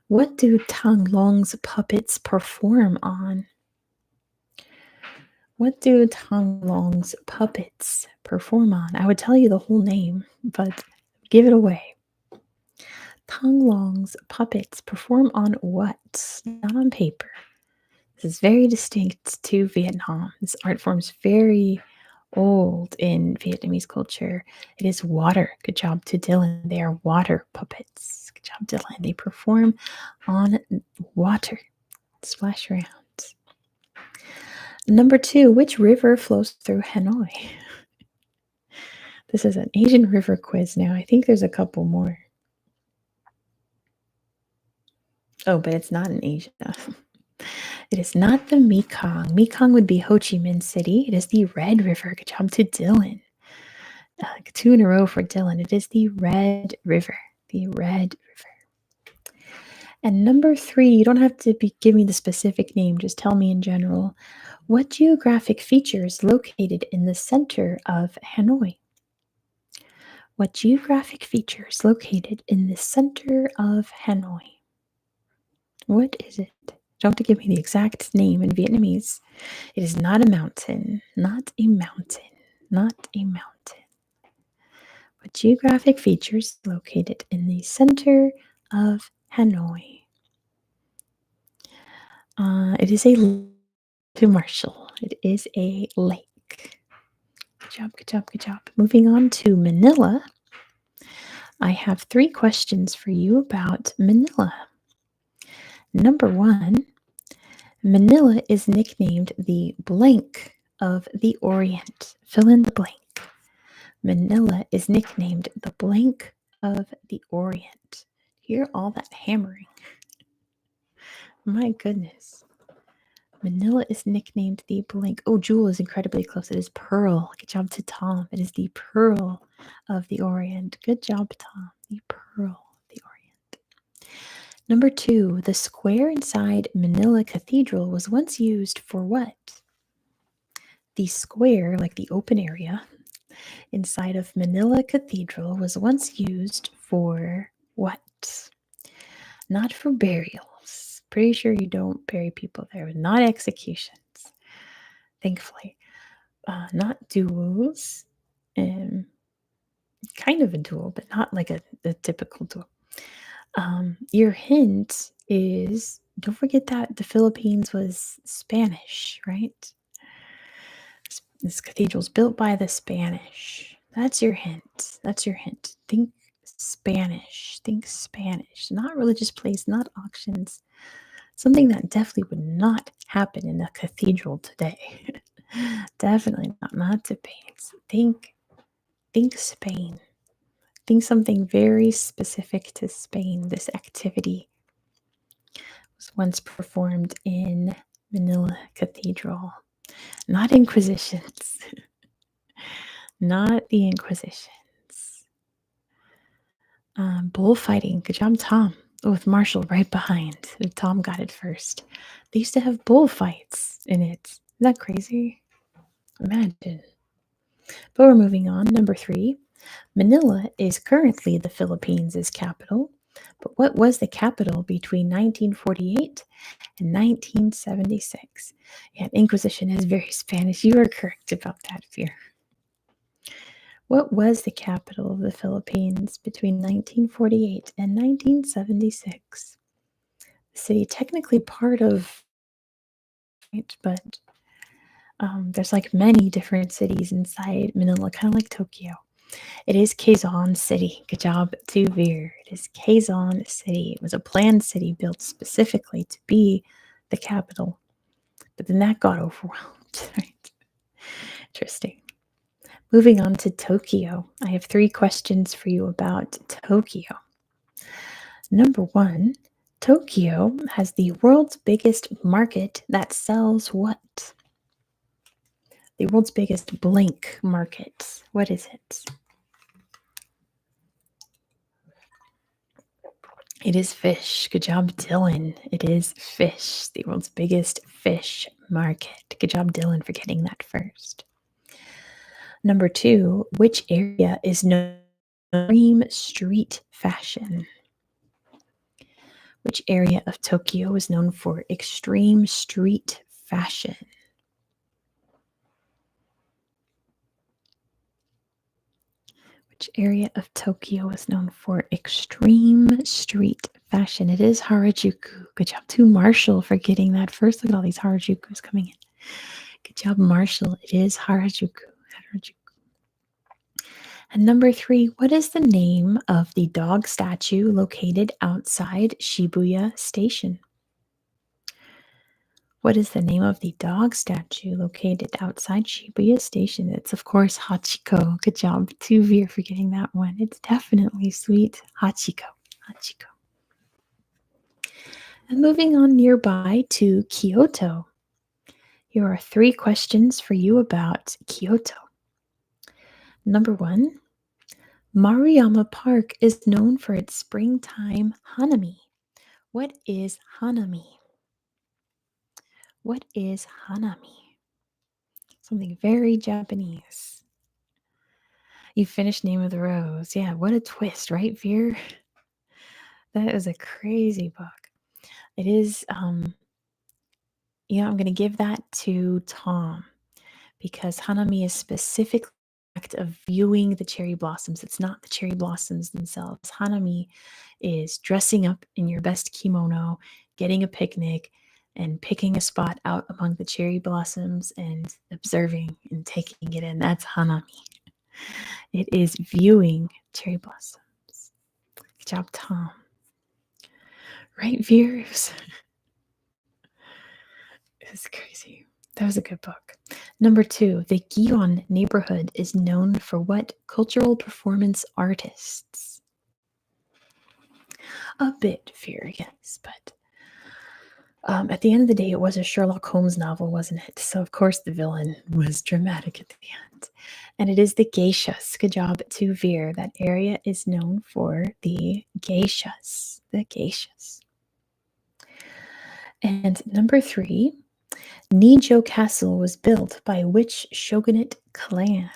what do Thang Long's puppets perform on? What do Tonglong's puppets perform on? I would tell you the whole name, but give it away. Tonglong's puppets perform on what? Not on paper. This is very distinct to Vietnam. This art form is very old in Vietnamese culture. It is water. Good job to Dylan. They are water puppets. Good job, Dylan. They perform on water. Splash around. Number 2, which river flows through Hanoi? This is an Asian river quiz now. I think there's a couple more. Oh, but it's not in Asia. It is not the Mekong. Mekong would be Ho Chi Minh City. It is the Red River. Good job to Dylan. 2 in a row for Dylan. It is the Red River. The Red River. And number 3, you don't have to give me the specific name. Just tell me in general. What geographic feature is located in the center of Hanoi? What geographic feature is located in the center of Hanoi? What is it? You don't have to give me the exact name in Vietnamese. It is not a mountain. Not a mountain. Not a mountain. What geographic feature is located in the center of Hanoi? It is a lake to Marshall. It is a lake. Good job, good job, good job. Moving on to Manila. I have 3 questions for you about Manila. Number 1, Manila is nicknamed the blank of the Orient. Fill in the blank. Manila is nicknamed the blank of the Orient. Hear all that hammering. My goodness. Manila is nicknamed the blank. Oh, Jewel is incredibly close. It is Pearl. Good job to Tom. It is the Pearl of the Orient. Good job, Tom. The Pearl of the Orient. Number 2, the square inside Manila Cathedral was once used for what? The square, like the open area, inside of Manila Cathedral was once used for what? Not for burials. Pretty sure you don't bury people there. Not executions. Thankfully. Not duels. Kind of a duel, but not like a typical duel. Your hint is, don't forget that the Philippines was Spanish, right? This cathedral's built by the Spanish. That's your hint. That's your hint. Think Spanish. Think Spanish. Not religious place, not auctions. Something that definitely would not happen in a cathedral today. Definitely not debates. Think Spain. Think something very specific to Spain. This activity was once performed in Manila Cathedral. Not Inquisitions. Not the Inquisitions. Bullfighting. Good job, Tom. With Marshall right behind. Tom got it first. They used to have bullfights in it. Isn't that crazy? Imagine. But we're moving on. Number 3. Manila is currently the Philippines' capital. But what was the capital between 1948 and 1976? Yeah, Inquisition is very Spanish. You are correct about that, Fear. What was the capital of the Philippines between 1948 and 1976? The city technically part of, but there's like many different cities inside Manila, kind of like Tokyo. It is Quezon City. Good job to Veer. It is Quezon City. It was a planned city built specifically to be the capital, but then that got overwhelmed. Right? Interesting. Moving on to Tokyo. I have 3 questions for you about Tokyo. Number 1, Tokyo has the world's biggest market that sells what? The world's biggest blank market. What is it? It is fish. Good job, Dylan. It is fish. The world's biggest fish market. Good job, Dylan, for getting that first. Number 2, which area is known for extreme street fashion? Which area of Tokyo is known for extreme street fashion? Which area of Tokyo is known for extreme street fashion? It is Harajuku. Good job to Marshall for getting that first. Look at all these Harajukus coming in. Good job, Marshall. It is Harajuku. Harajuku. And number 3, what is the name of the dog statue located outside Shibuya Station? What is the name of the dog statue located outside Shibuya Station? It's, of course, Hachiko. Good job to Veer for getting that one. It's definitely sweet Hachiko. Hachiko. And moving on nearby to Kyoto. Here are 3 questions for you about Kyoto. Number 1, Maruyama Park is known for its springtime hanami. What is hanami? What is hanami? Something very Japanese. You finished Name of the Rose. Yeah, what a twist, right, Veer? That is a crazy book. It is, I'm going to give that to Tom because hanami is specifically the act of viewing the cherry blossoms. It's not the cherry blossoms themselves. Hanami is dressing up in your best kimono, getting a picnic, and picking a spot out among the cherry blossoms and observing and taking it in. That's hanami. It is viewing cherry blossoms. Good job, Tom. Right, Veer? It was crazy. That was a good book. Number 2, the Gion neighborhood is known for what cultural performance artists? A bit Veer, yes, but at the end of the day, it was a Sherlock Holmes novel, wasn't it? So, of course, the villain was dramatic at the end. And it is the geishas. Good job to Veer. That area is known for the geishas. The geishas. And number 3, Nijo Castle was built by which shogunate clan?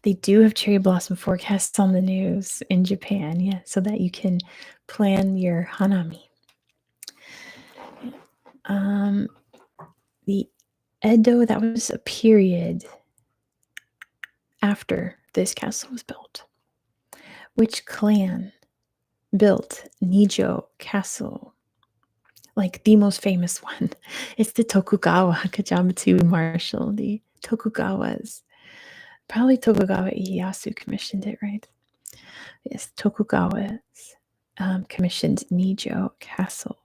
They do have cherry blossom forecasts on the news in Japan, yeah, so that you can plan your hanami. The Edo, that was a period after this castle was built. Which clan built Nijo Castle? Like the most famous one. It's the Tokugawa. Good job to Marshall. The Tokugawas. Probably Tokugawa Ieyasu commissioned it, right? Yes, Tokugawas commissioned Nijo Castle.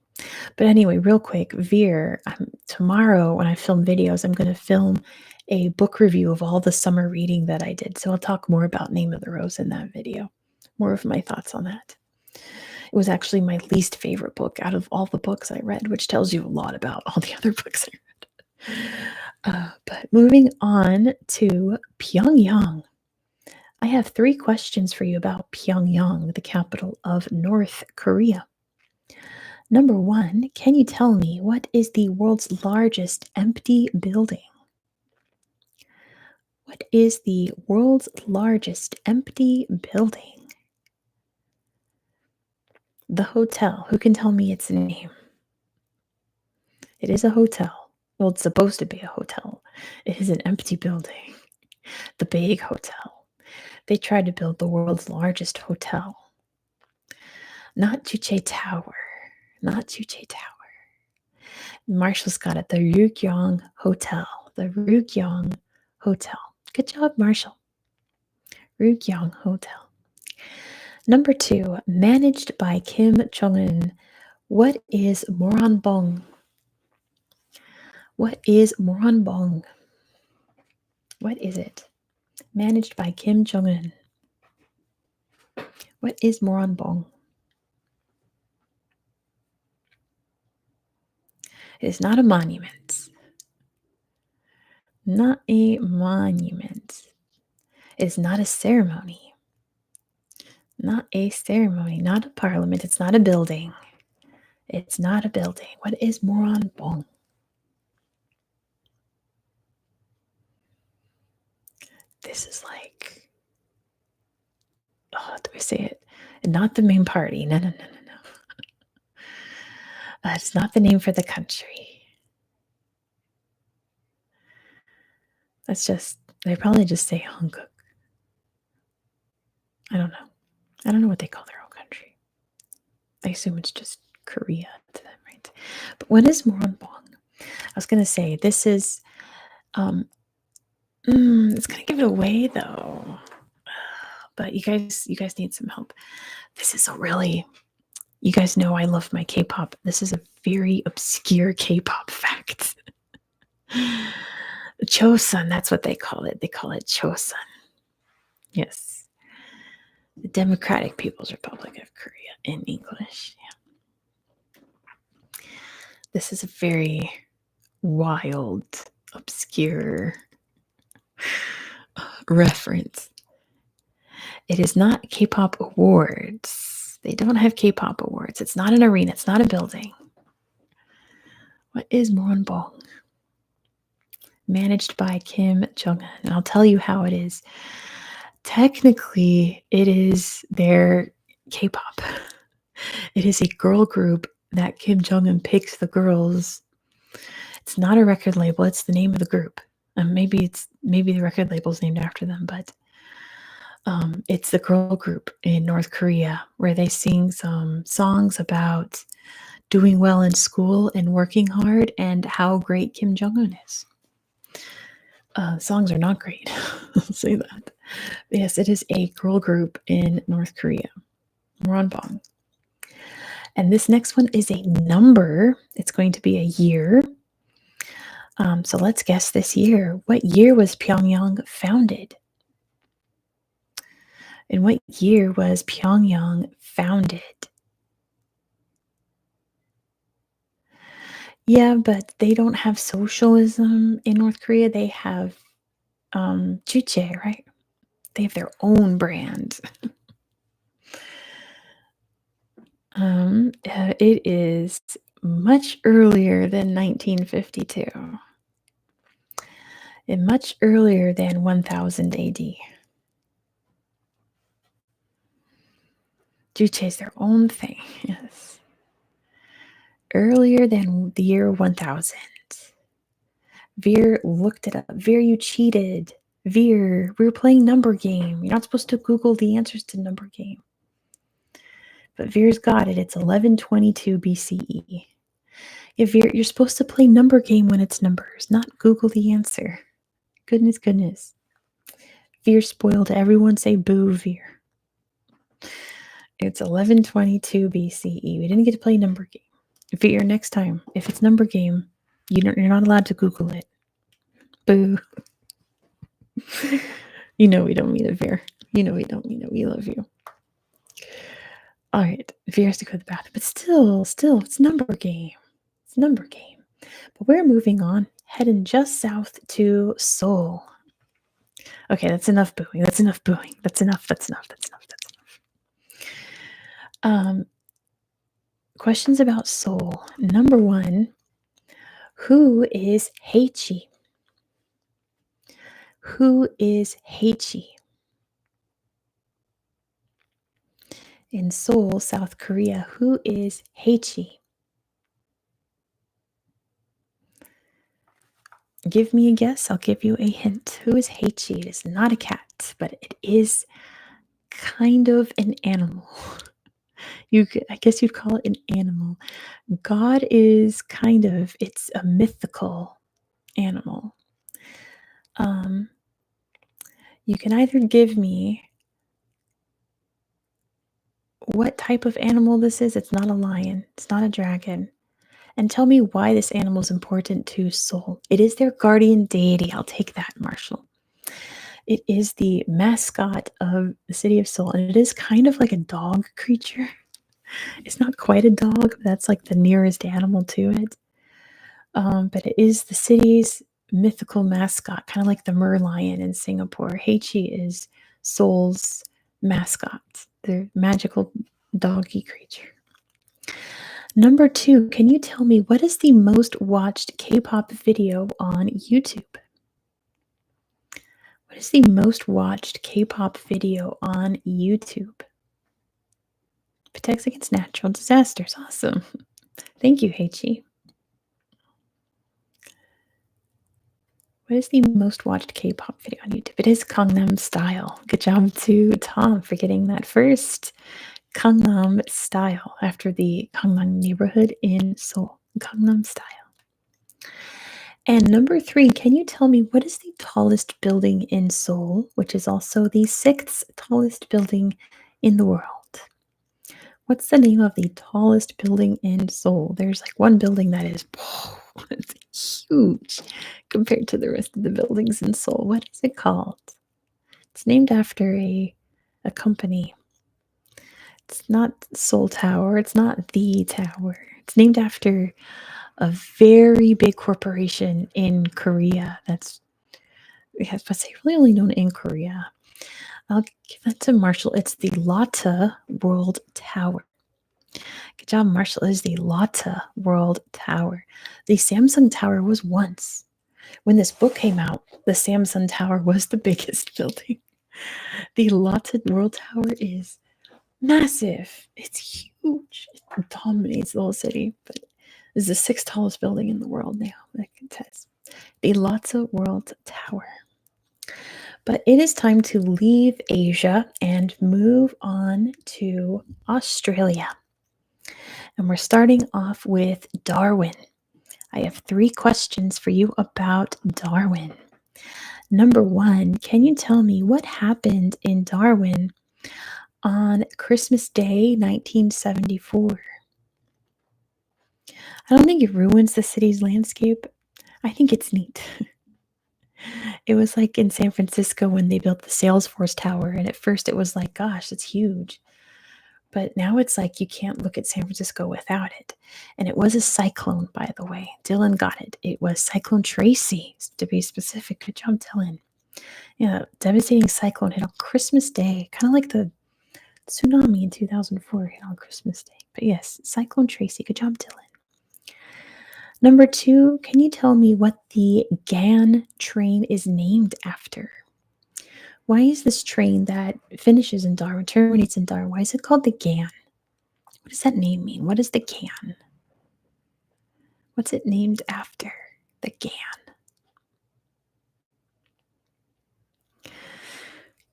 But anyway, real quick, Veer, tomorrow when I film videos, I'm going to film a book review of all the summer reading that I did. So I'll talk more about Name of the Rose in that video. More of my thoughts on that. It was actually my least favorite book out of all the books I read, which tells you a lot about all the other books I read. But moving on to Pyongyang. I have 3 questions for you about Pyongyang, the capital of North Korea. Number 1, can you tell me what is the world's largest empty building? What is the world's largest empty building? The hotel. Who can tell me its name? It is a hotel. Well, it's supposed to be a hotel. It is an empty building. The big hotel. They tried to build the world's largest hotel. Not Juche Tower. Not Juche Tower. Marshall's got it. The Ryugyong Hotel. The Ryugyong Hotel. Good job, Marshall. Ryugyong Hotel. Number 2, managed by Kim Jong-un. What is Moranbong? What is Moranbong? What is it? Managed by Kim Jong-un. What is Moranbong? It is not a monument. Not a monument. It is not a ceremony. Not a ceremony. Not a parliament. It's not a building. It's not a building. What is Moranbong? This is like, do we say it? Not the main party. No. It's not the name for the country. They probably just say Hanguk. I don't know. I don't know what they call their own country. I assume it's just Korea to them, right? But what is Moranbong? I was gonna say this is it's gonna give it away though. But you guys need some help. This is a really, you guys know I love my K-pop. This is a very obscure K-pop fact. Chosun, that's what they call it. They call it Chosun. Yes. The Democratic People's Republic of Korea in English. Yeah. This is a very wild, obscure reference. It is not K-pop awards. They don't have K-pop awards. It's not an arena. It's not a building. What is Moranbong? Managed by Kim Jong-un. And I'll tell you how it is. Technically, it is their K-pop. It is a girl group that Kim Jong-un picks the girls. It's not a record label. It's the name of the group. Maybe the record label's named after them, but it's the girl group in North Korea where they sing some songs about doing well in school and working hard and how great Kim Jong-un is. Songs are not great. I'll say that. Yes, it is a girl group in North Korea. Moranbong. And this next one is a number. It's going to be a year. So let's guess this year. What year was Pyongyang founded? In what year was Pyongyang founded? Yeah, but they don't have socialism in North Korea. They have Juche, right? They have their own brand. It is much earlier than 1952. And much earlier than 1000 AD. Juche is their own thing, yes. Earlier than the year 1000. Veer looked it up. Veer, you cheated. Veer, we were playing number game. You're not supposed to Google the answers to number game. But Veer's got it. It's 1122 BCE. Yeah, Veer, you're supposed to play number game when it's numbers, not Google the answer. Goodness. Veer spoiled. Everyone say boo, Veer. It's 1122 BCE. We didn't get to play number game. Veer, next time, if it's number game, you're not allowed to Google it. Boo. You know we don't mean it, Veer. You know we don't mean it. We love you. All right, Veer has to go to the bathroom, but still, it's number game. It's number game. But we're moving on, heading just south to Seoul. Okay, that's enough booing. That's enough. Questions about Seoul. Number 1, who is Heichi? Who is Heichi? In Seoul, South Korea, who is Heichi? Give me a guess. I'll give you a hint. Who is Heichi? It is not a cat, but it is kind of an animal. I guess you'd call it an animal. God is it's a mythical animal. You can either give me what type of animal this is. It's not a lion. It's not a dragon. And tell me why this animal is important to Seoul. It is their guardian deity. I'll take that, Marshall. It is the mascot of the city of Seoul, and it is kind of like a dog creature. It's not quite a dog, but that's like the nearest animal to it. But it is the city's mythical mascot, kind of like the merlion in Singapore. Heichi is Seoul's mascot, the magical doggy creature. Number 2, can you tell me what is the most watched K-pop video on YouTube? What is the most watched K-pop video on YouTube? Protects against natural disasters. Awesome. Thank you, Heichi. What is the most watched K-pop video on YouTube? It is Gangnam Style. Good job to Tom for getting that first. Gangnam Style, after the Gangnam neighborhood in Seoul. Gangnam Style. And number 3, can you tell me what is the tallest building in Seoul, which is also the 6th tallest building in the world? What's the name of the tallest building in Seoul? There's like one building that is it's huge compared to the rest of the buildings in Seoul. What is it called? It's named after a company. It's not Seoul Tower. It's not the tower. It's named after a very big corporation in Korea. That's really only known in Korea. I'll give that to Marshall. It's the Lotte World Tower. Good job, Marshall. It is the Lotte World Tower. The Samsung Tower was once. When this book came out, the Samsung Tower was the biggest building. The Lotte World Tower is massive. It's huge. It dominates the whole city, but it's the 6th tallest building in the world now. I can test. The Lotte World Tower. But it is time to leave Asia and move on to Australia. And we're starting off with Darwin. I have 3 questions for you about Darwin. Number 1, can you tell me what happened in Darwin on Christmas Day, 1974? I don't think it ruins the city's landscape. I think it's neat. It was like in San Francisco when they built the Salesforce Tower, and at first it was like, gosh, it's huge. But now it's like you can't look at San Francisco without it. And it was a cyclone, by the way. Dylan got it. It was Cyclone Tracy, to be specific. Good job, Dylan. Yeah, devastating cyclone hit on Christmas Day, kind of like the tsunami in 2004 hit on Christmas Day. But yes, Cyclone Tracy. Good job, Dylan. Number 2, can you tell me what the GAN train is named after? Why is this train that finishes in Darwin, terminates in Darwin, why is it called the GAN? What does that name mean? What is the GAN? What's it named after? The GAN.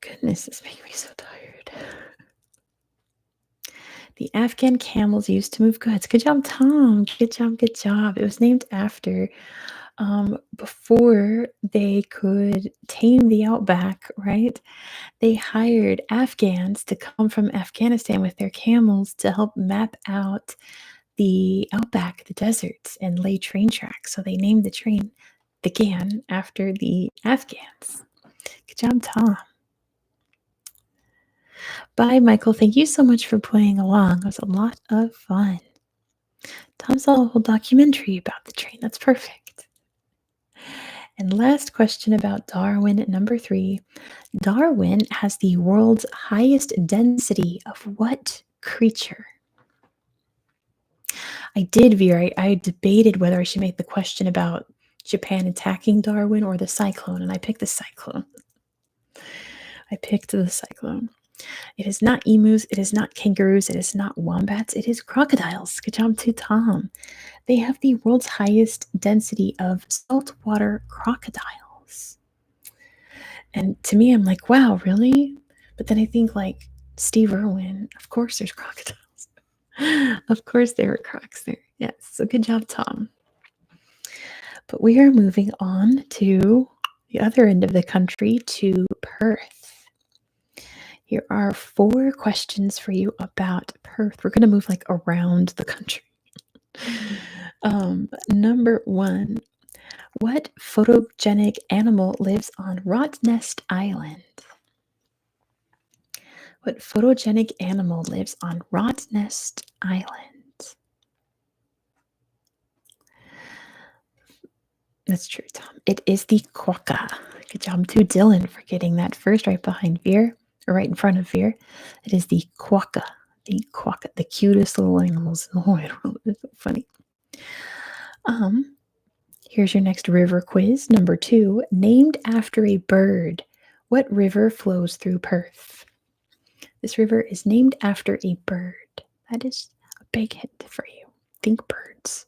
Goodness, this makes me so tired. The Afghan camels used to move goods. Good job, Tom. Good job, good job. It was named after before they could tame the outback, right? They hired Afghans to come from Afghanistan with their camels to help map out the outback, the deserts, and lay train tracks. So they named the train the GAN after the Afghans. Good job, Tom. Bye, Michael. Thank you so much for playing along. It was a lot of fun. Tom saw a whole documentary about the train. That's perfect. And last question about Darwin, number 3. Darwin has the world's highest density of what creature? I did veer. I debated whether I should make the question about Japan attacking Darwin or the cyclone, and I picked the cyclone. It is not emus, it is not kangaroos, it is not wombats, it is crocodiles. Good job to Tom. They have the world's highest density of saltwater crocodiles. And to me, I'm like, wow, really? But then I think like Steve Irwin, of course there's crocodiles. Of course there were crocs there. Yes, so good job, Tom. But we are moving on to the other end of the country, to Perth. Here are 4 questions for you about Perth. We're going to move like around the country. Number 1, what photogenic animal lives on Rottnest Island? What photogenic animal lives on Rottnest Island? That's true, Tom. It is the quokka. Good job to Dylan for getting that first, right behind Veer, or right in front of Veer. It is the quokka. The quokka, the cutest little animals in the whole wide world. It's so funny. Here's your next river quiz. Number 2, named after a bird. What river flows through Perth? This river is named after a bird. That is a big hint for you. Think birds.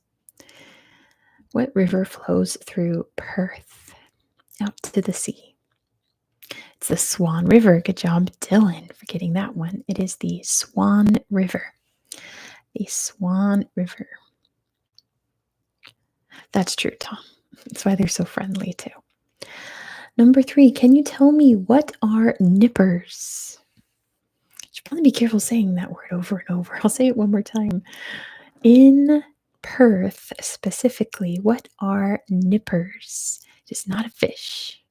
What river flows through Perth? out to the sea. It's the Swan River. Good job, Dylan, for getting that one. It is the Swan River. The Swan River. That's true, Tom. That's why they're so friendly, too. Number 3, can you tell me what are nippers? You should probably be careful saying that word over and over. I'll say it one more time. In Perth, specifically, what are nippers? It is not a fish.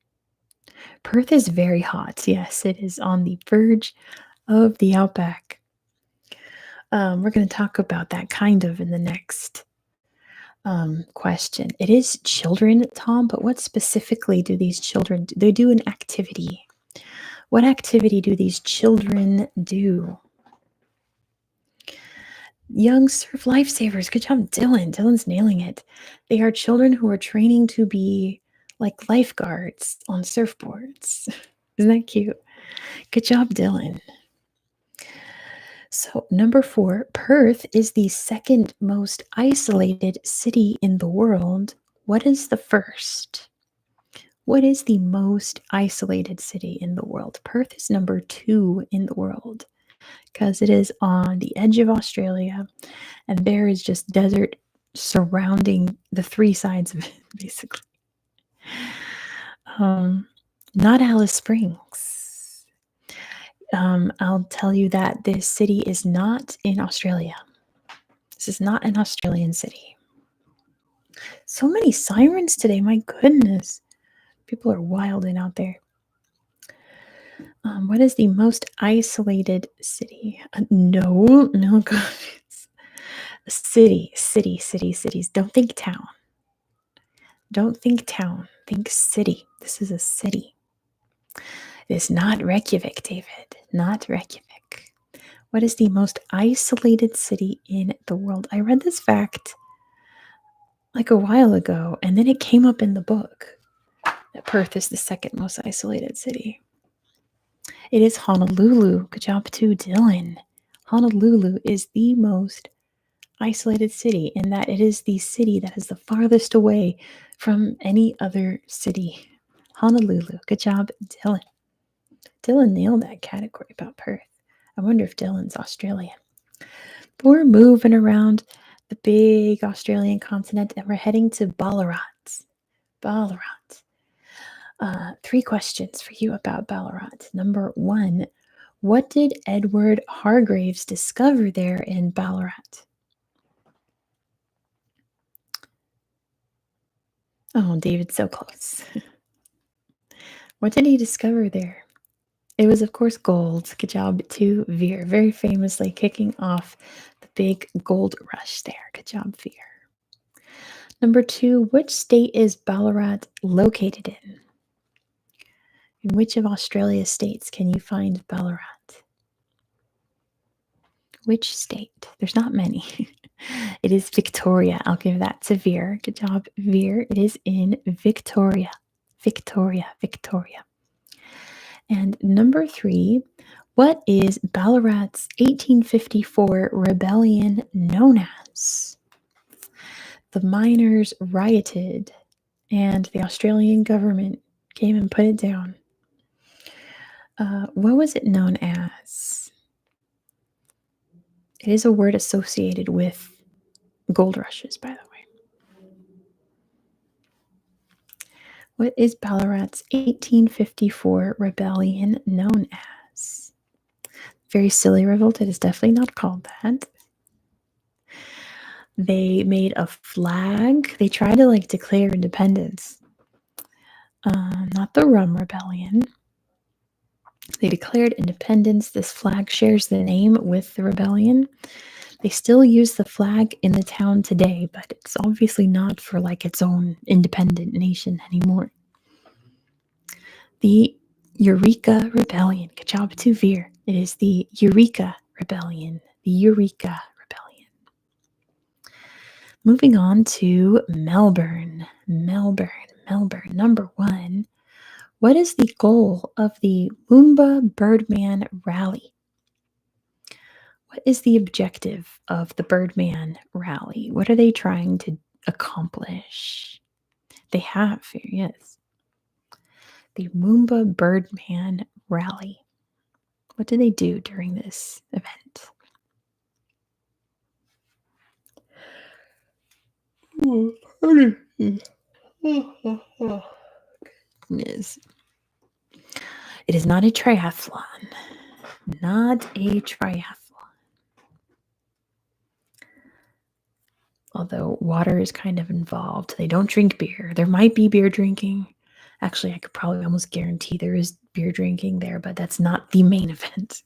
Perth is very hot. Yes, it is on the verge of the outback. We're going to talk about that kind of in the next question. It is children, Tom, but what specifically do these children do? They do an activity. What activity do these children do? Young surf lifesavers. Good job, Dylan. Dylan's nailing it. They are children who are training to be like lifeguards on surfboards. Isn't that cute? Good job, Dylan. So, number 4, Perth is the second most isolated city in the world. What is the first? What is the most isolated city in the world? Perth is number 2 in the world because it is on the edge of Australia and there is just desert surrounding the 3 sides of it, basically. Not Alice Springs. I'll tell you that this city is not in Australia. This is not an Australian city. So many sirens today, my goodness. People are wilding out there. What is the most isolated city? No, guys. Cities. Don't think town. Don't think town. Think city. This is a city. It is not Reykjavik, David. Not Reykjavik. What is the most isolated city in the world? I read this fact like a while ago, and then it came up in the book that Perth is the second most isolated city. It is Honolulu. Good job too, Dylan. Honolulu is the most isolated city in that it is the city that is the farthest away from any other city. Honolulu. Good job, Dylan. Dylan nailed that category about Perth. I wonder if Dylan's Australian. But we're moving around the big Australian continent and we're heading to Ballarat. Ballarat. 3 questions for you about Ballarat. Number 1, what did Edward Hargraves discover there in Ballarat? Oh, David's so close. What did he discover there? It was, of course, gold. Good job to Veer. Very famously kicking off the big gold rush there. Good job, Veer. Number 2, which state is Ballarat located in? In which of Australia's states can you find Ballarat? Which state? There's not many. It is Victoria. I'll give that to Veer. Good job, Veer. It is in Victoria. Victoria. And number 3, what is Ballarat's 1854 rebellion known as? The miners rioted and the Australian government came and put it down. What was it known as? It is a word associated with gold rushes, by the way. What is Ballarat's 1854 rebellion known as? Very silly revolt. It is definitely not called that. They made a flag. They tried to declare independence. Not the Rum Rebellion. They declared independence. This flag shares the name with the rebellion. They still use the flag in the town today, but it's obviously not for its own independent nation anymore. The Eureka Rebellion. Good job to Veer. It is the Eureka Rebellion. The Eureka Rebellion. Moving on to Melbourne. Melbourne. Number 1. What is the goal of the Moomba Birdman Rally? What is the objective of the Birdman Rally? What are they trying to accomplish? They have, yes. The Moomba Birdman Rally. What do they do during this event? Goodness. It is not a triathlon. Not a triathlon. Although water is kind of involved. They don't drink beer. There might be beer drinking. Actually, I could probably almost guarantee there is beer drinking there, but that's not the main event.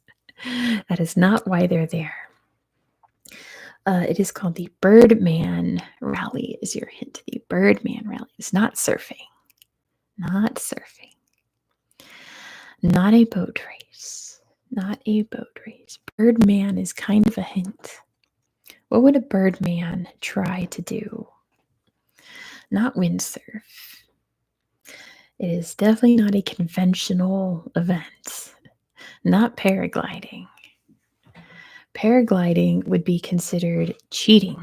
That is not why they're there. It is called the Birdman Rally, is your hint. The Birdman Rally. It's not surfing. Not surfing. Not a boat race. Not a boat race. Birdman is kind of a hint. What would a birdman try to do? Not windsurf. It is definitely not a conventional event. Not paragliding. Paragliding would be considered cheating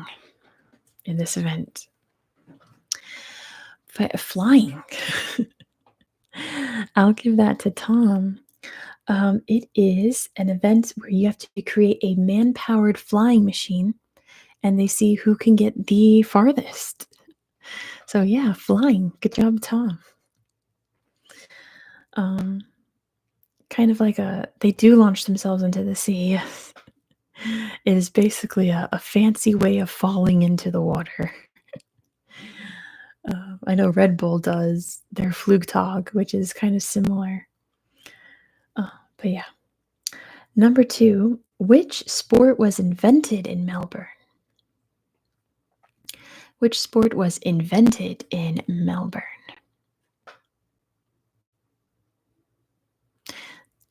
in this event. Flying. I'll give that to Tom. It is an event where you have to create a man-powered flying machine, and they see who can get the farthest. So yeah, flying. Good job, Tom. Kind of like they do launch themselves into the sea. It is basically a fancy way of falling into the water. I know Red Bull does their Flugtag, which is kind of similar. But yeah. Number 2, which sport was invented in Melbourne? Which sport was invented in Melbourne?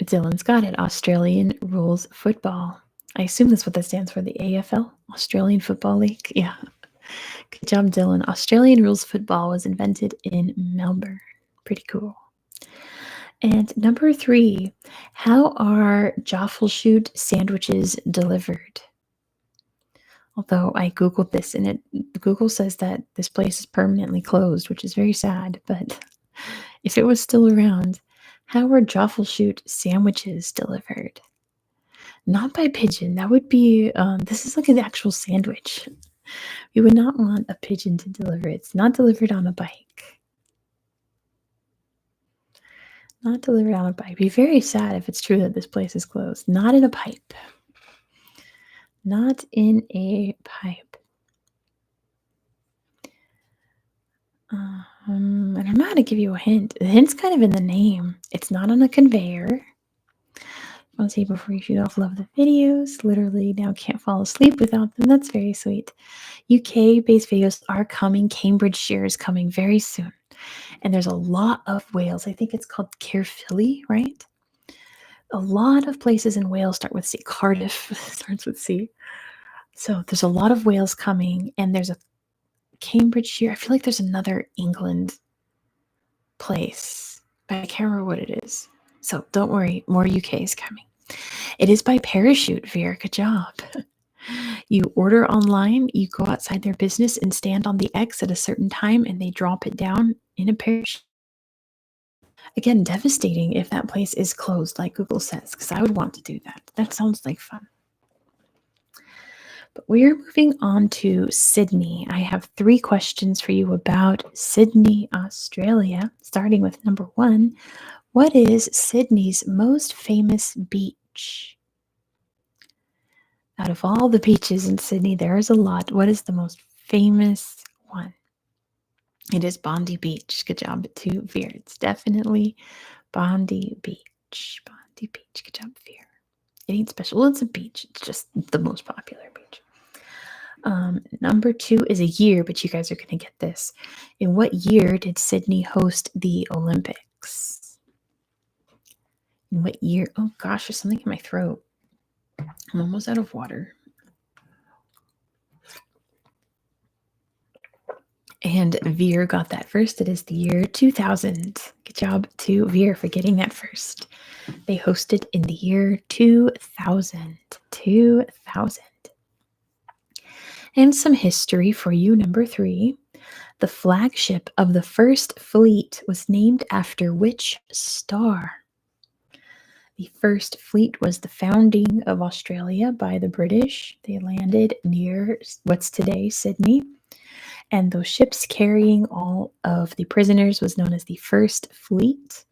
Dylan's got it. Australian rules football. I assume that's what that stands for, the AFL, Australian Football League. Yeah. Good job, Dylan. Australian rules football was invented in Melbourne. Pretty cool. And number 3, how are Joffelshoot sandwiches delivered? Although I Googled this and Google says that this place is permanently closed, which is very sad. But if it was still around, how were Joffelshoot sandwiches delivered? Not by pigeon. That would be, this is like an actual sandwich. We would not want a pigeon to deliver it. It's not delivered on a bike. Not delivered on a bike. Be very sad if it's true that this place is closed. Not in a pipe. Not in a pipe. And I'm going to give you a hint. The hint's kind of in the name. It's not on a conveyor. I want to say before you shoot off, love the videos. Literally now can't fall asleep without them. That's very sweet. UK-based videos are coming. Cambridgeshire is coming very soon. And there's a lot of Wales. I think it's called Caerphilly, right? A lot of places in Wales start with C. Cardiff starts with C. So there's a lot of Wales coming, and there's a Cambridgeshire. I feel like there's another England place, but I can't remember what it is. So don't worry, more UK is coming. It is by parachute, Veer. Good job. You order online, you go outside their business and stand on the X at a certain time, and they drop it down in a parachute. Again, devastating if that place is closed, like Google says, because I would want to do that. That sounds like fun. But we're moving on to Sydney. I have 3 questions for you about Sydney, Australia, starting with number 1. What is Sydney's most famous beach? Out of all the beaches in Sydney, there is a lot. What is the most famous one? It is Bondi Beach. Good job to Veer. It's definitely Bondi Beach. Bondi Beach. Good job, Veer. It ain't special. Well, it's a beach. It's just the most popular beach. Number 2 is a year, but you guys are going to get this. In what year did Sydney host the Olympics? In what year? Oh gosh, there's something in my throat. I'm almost out of water. And Veer got that first. It is the year 2000. Good job to Veer for getting that first. They hosted in the year 2000. 2000. And some history for you, number 3. The flagship of the first fleet was named after which star? The first fleet was the founding of Australia by the British. They landed near what's today Sydney. And those ships carrying all of the prisoners was known as the First Fleet.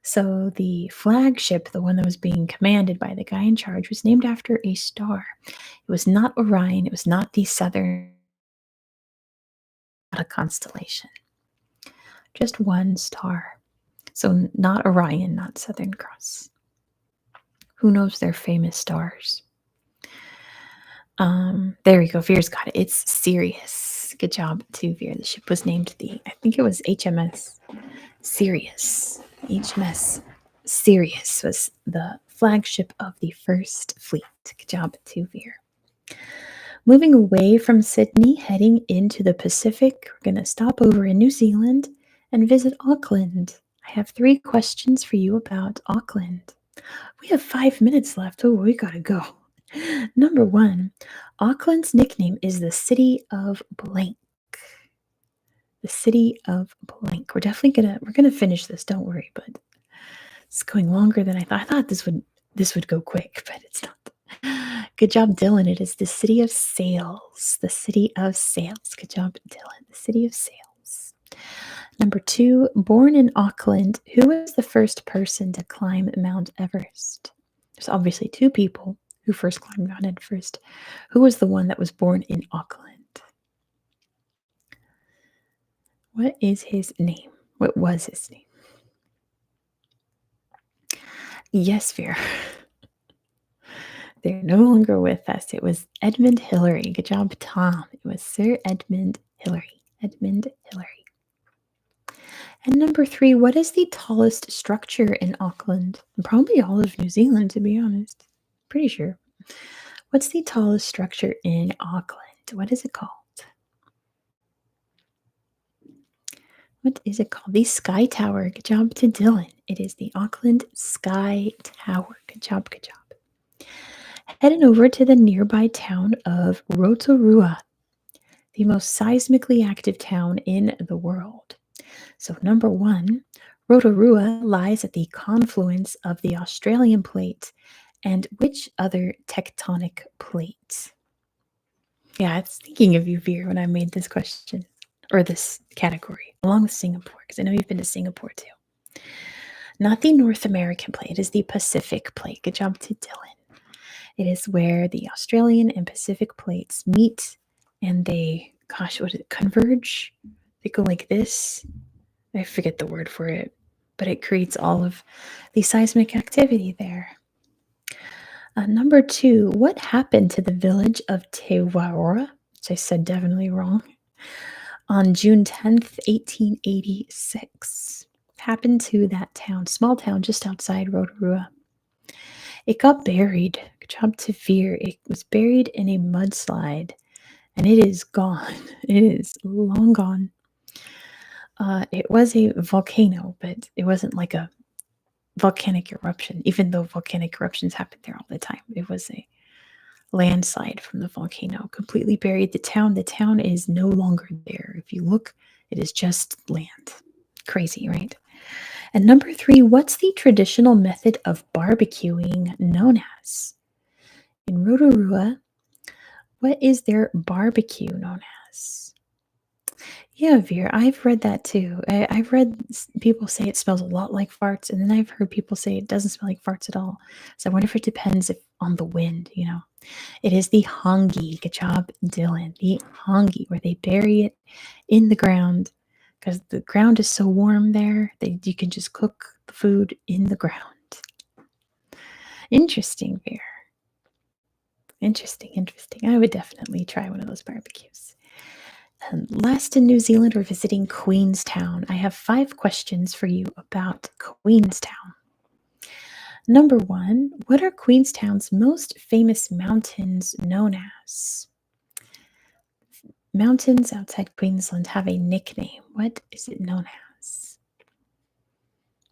So the flagship, the one that was being commanded by the guy in charge, was named after a star. It was not Orion. It was not the Southern, not a constellation. Just one star. So not Orion, not Southern Cross. Who knows their famous stars? There we go. Veer's got it. It's Sirius. Good job, too, Veer. The ship was named I think it was HMS Sirius. HMS Sirius was the flagship of the first fleet. Good job, too, Veer. Moving away from Sydney, heading into the Pacific, we're going to stop over in New Zealand and visit Auckland. I have 3 questions for you about Auckland. We have 5 minutes left. Oh, we gotta go. Number 1, Auckland's nickname is the City of Blank. The City of Blank. We're gonna finish this. Don't worry, but it's going longer than I thought. I thought this would go quick, but it's not. Good job, Dylan. It is the City of Sails. The City of Sails. Good job, Dylan. The City of Sails. Number 2, born in Auckland, who was the first person to climb Mount Everest? There's obviously 2 people who first climbed Mount Everest. Who was the one that was born in Auckland? What is his name? What was his name? Yes, Vera. They're no longer with us. It was Edmund Hillary. Good job, Tom. It was Sir Edmund Hillary. Edmund Hillary. And number 3, what is the tallest structure in Auckland? Probably all of New Zealand, to be honest. Pretty sure. What's the tallest structure in Auckland? What is it called? What is it called? The Sky Tower. Good job to Dylan. It is the Auckland Sky Tower. Good job, good job. Heading over to the nearby town of Rotorua, the most seismically active town in the world. So number 1, Rotorua lies at the confluence of the Australian plate and which other tectonic plate? Yeah, I was thinking of you, Veer, when I made this question, or this category, along with Singapore, because I know you've been to Singapore too. Not the North American plate, it is the Pacific plate. Good job to Dylan. It is where the Australian and Pacific plates meet and they, converge? They go like this. I forget the word for it, but it creates all of the seismic activity there. Number 2, what happened to the village of Tewaora, which I said definitely wrong, on June 10th, 1886? Happened to that town, small town just outside Rotorua. It got buried. Good job to Veer. It was buried in a mudslide, and it is gone. It is long gone. It was a volcano, but it wasn't like a volcanic eruption, even though volcanic eruptions happen there all the time. It was a landslide from the volcano, completely buried the town. The town is no longer there. If you look, it is just land. Crazy, right? And number 3, what's the traditional method of barbecuing known as? In Rotorua, what is their barbecue known as? Yeah, Veer, I've read that too. I've read people say it smells a lot like farts, and then I've heard people say it doesn't smell like farts at all. So I wonder if it depends on the wind, you know. It is the hongi. Good job, Dylan. The hongi, where they bury it in the ground because the ground is so warm there that you can just cook the food in the ground. Interesting, Veer. Interesting. I would definitely try one of those barbecues. Last in New Zealand, we're visiting Queenstown. I have 5 questions for you about Queenstown. Number 1, what are Queenstown's most famous mountains known as? Mountains outside Queensland have a nickname. What is it known as?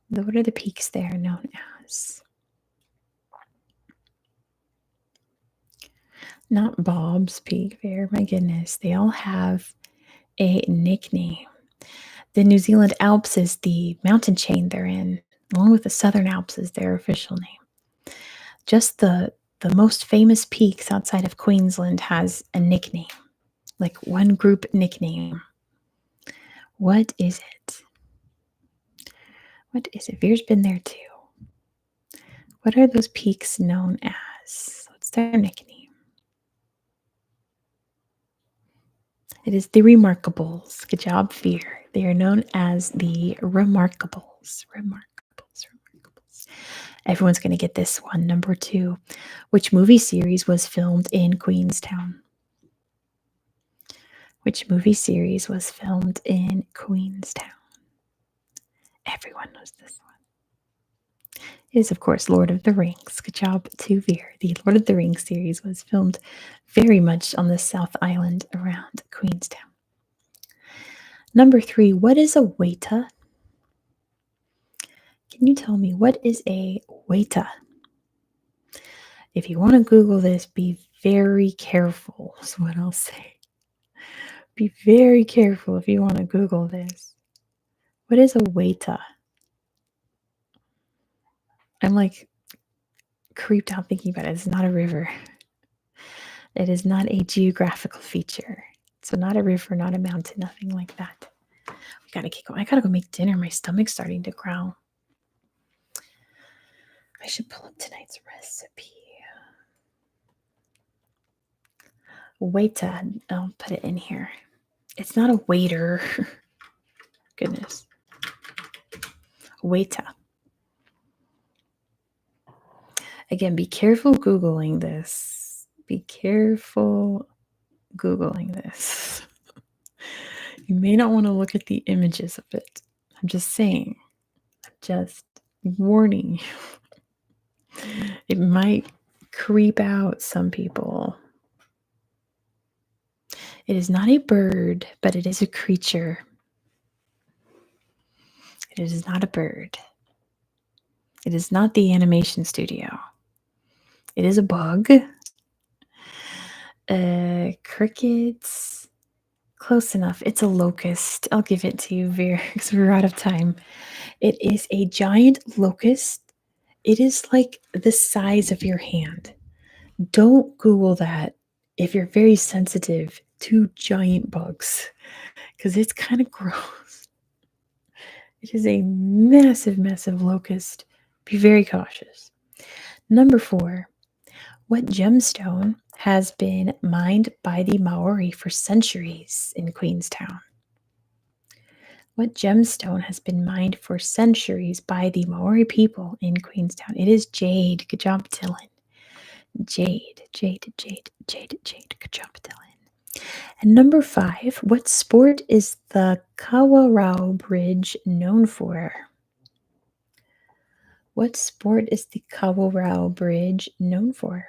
What are the peaks there known as? Not Bob's Peak there. My goodness, they all have a nickname. The New Zealand Alps is the mountain chain they're in, along with the Southern Alps is their official name. Just the most famous peaks outside of Queensland has a nickname, like one group nickname. What is it? What is it? Veer's been there too. What are those peaks known as? What's their nickname? It is the Remarkables. Good job, Veer. They are known as the Remarkables. Remarkables. Everyone's going to get this one. Number 2. Which movie series was filmed in Queenstown? Which movie series was filmed in Queenstown? Everyone knows this one. It is, of course, Lord of the Rings. Good job to Veer. The Lord of the Rings series was filmed very much on the South Island around Queenstown. Number 3, what is a waita? Can you tell me what is a waita? If you want to Google this, be very careful, is what I'll say. Be very careful if you want to Google this. What is a waita? I'm like creeped out thinking about it. It's not a river. It is not a geographical feature. So not a river, not a mountain, nothing like that. We gotta keep going. I gotta go make dinner. My stomach's starting to growl. I should pull up tonight's recipe. Waita. I'll put it in here. It's not a waiter. Goodness. Waita. Again, be careful Googling this. Be careful Googling this. You may not want to look at the images of it. I'm just saying. I'm just warning you. It might creep out some people. It is not a bird, but it is a creature. It is not a bird. It is not the animation studio. It is a bug. Crickets. Close enough. It's a locust. I'll give it to you, Veer, because we're out of time. It is a giant locust. It is like the size of your hand. Don't Google that if you're very sensitive to giant bugs, because it's kind of gross. It is a massive, massive locust. Be very cautious. Number 4. What gemstone has been mined by the Maori for centuries in Queenstown? What gemstone has been mined for centuries by the Maori people in Queenstown? It is jade. Good job, Dylan. Jade. Good job, Dylan. And number 5, what sport is the Kawarau Bridge known for? What sport is the Kawarau Bridge known for?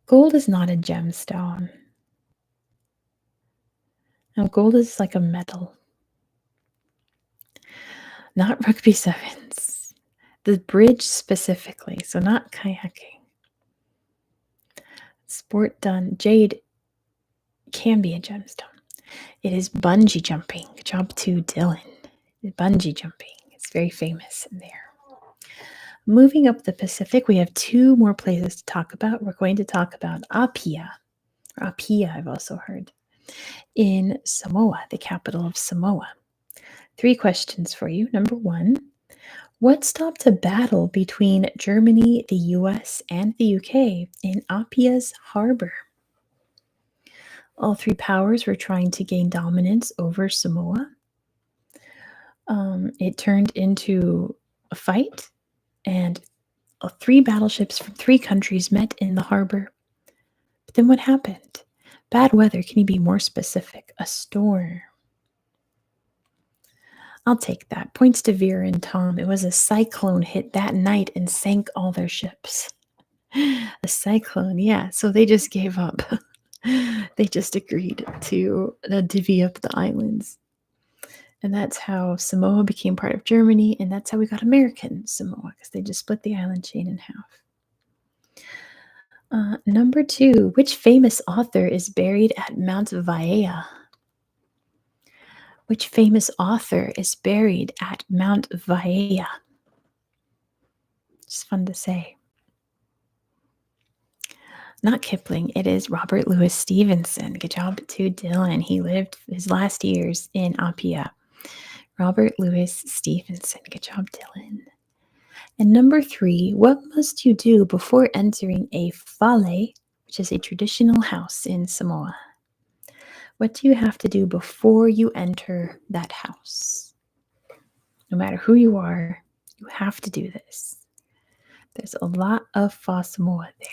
Gold is not a gemstone. Now, gold is like a metal. Not rugby sevens. The bridge specifically, so not kayaking. Sport done. Jade can be a gemstone. It is bungee jumping. Good job to Dylan. Bungee jumping. It's very famous in there. Moving up the Pacific, we have 2 more places to talk about. We're going to talk about Apia. Or Apia, I've also heard. In Samoa, the capital of Samoa. 3 questions for you. Number 1, what stopped a battle between Germany, the US, and the UK in Apia's harbor? All 3 powers were trying to gain dominance over Samoa. It turned into a fight, and 3 battleships from 3 countries met in the harbor. But then what happened? Bad weather. Can you be more specific? A storm. I'll take that. Points to Vera and Tom. It was a cyclone hit that night and sank all their ships. A cyclone, yeah. So they just gave up. They just agreed to divvy up the islands. And that's how Samoa became part of Germany, and that's how we got American Samoa, because they just split the island chain in half. Number 2, which famous author is buried at Mount Vaea? Which famous author is buried at Mount Vaea? It's fun to say. Not Kipling, it is Robert Louis Stevenson. Good job to Dylan. He lived his last years in Apia. Robert Louis Stevenson. Good job, Dylan. And number 3, what must you do before entering a fale, which is a traditional house in Samoa? What do you have to do before you enter that house? No matter who you are, you have to do this. There's a lot of fa Samoa there.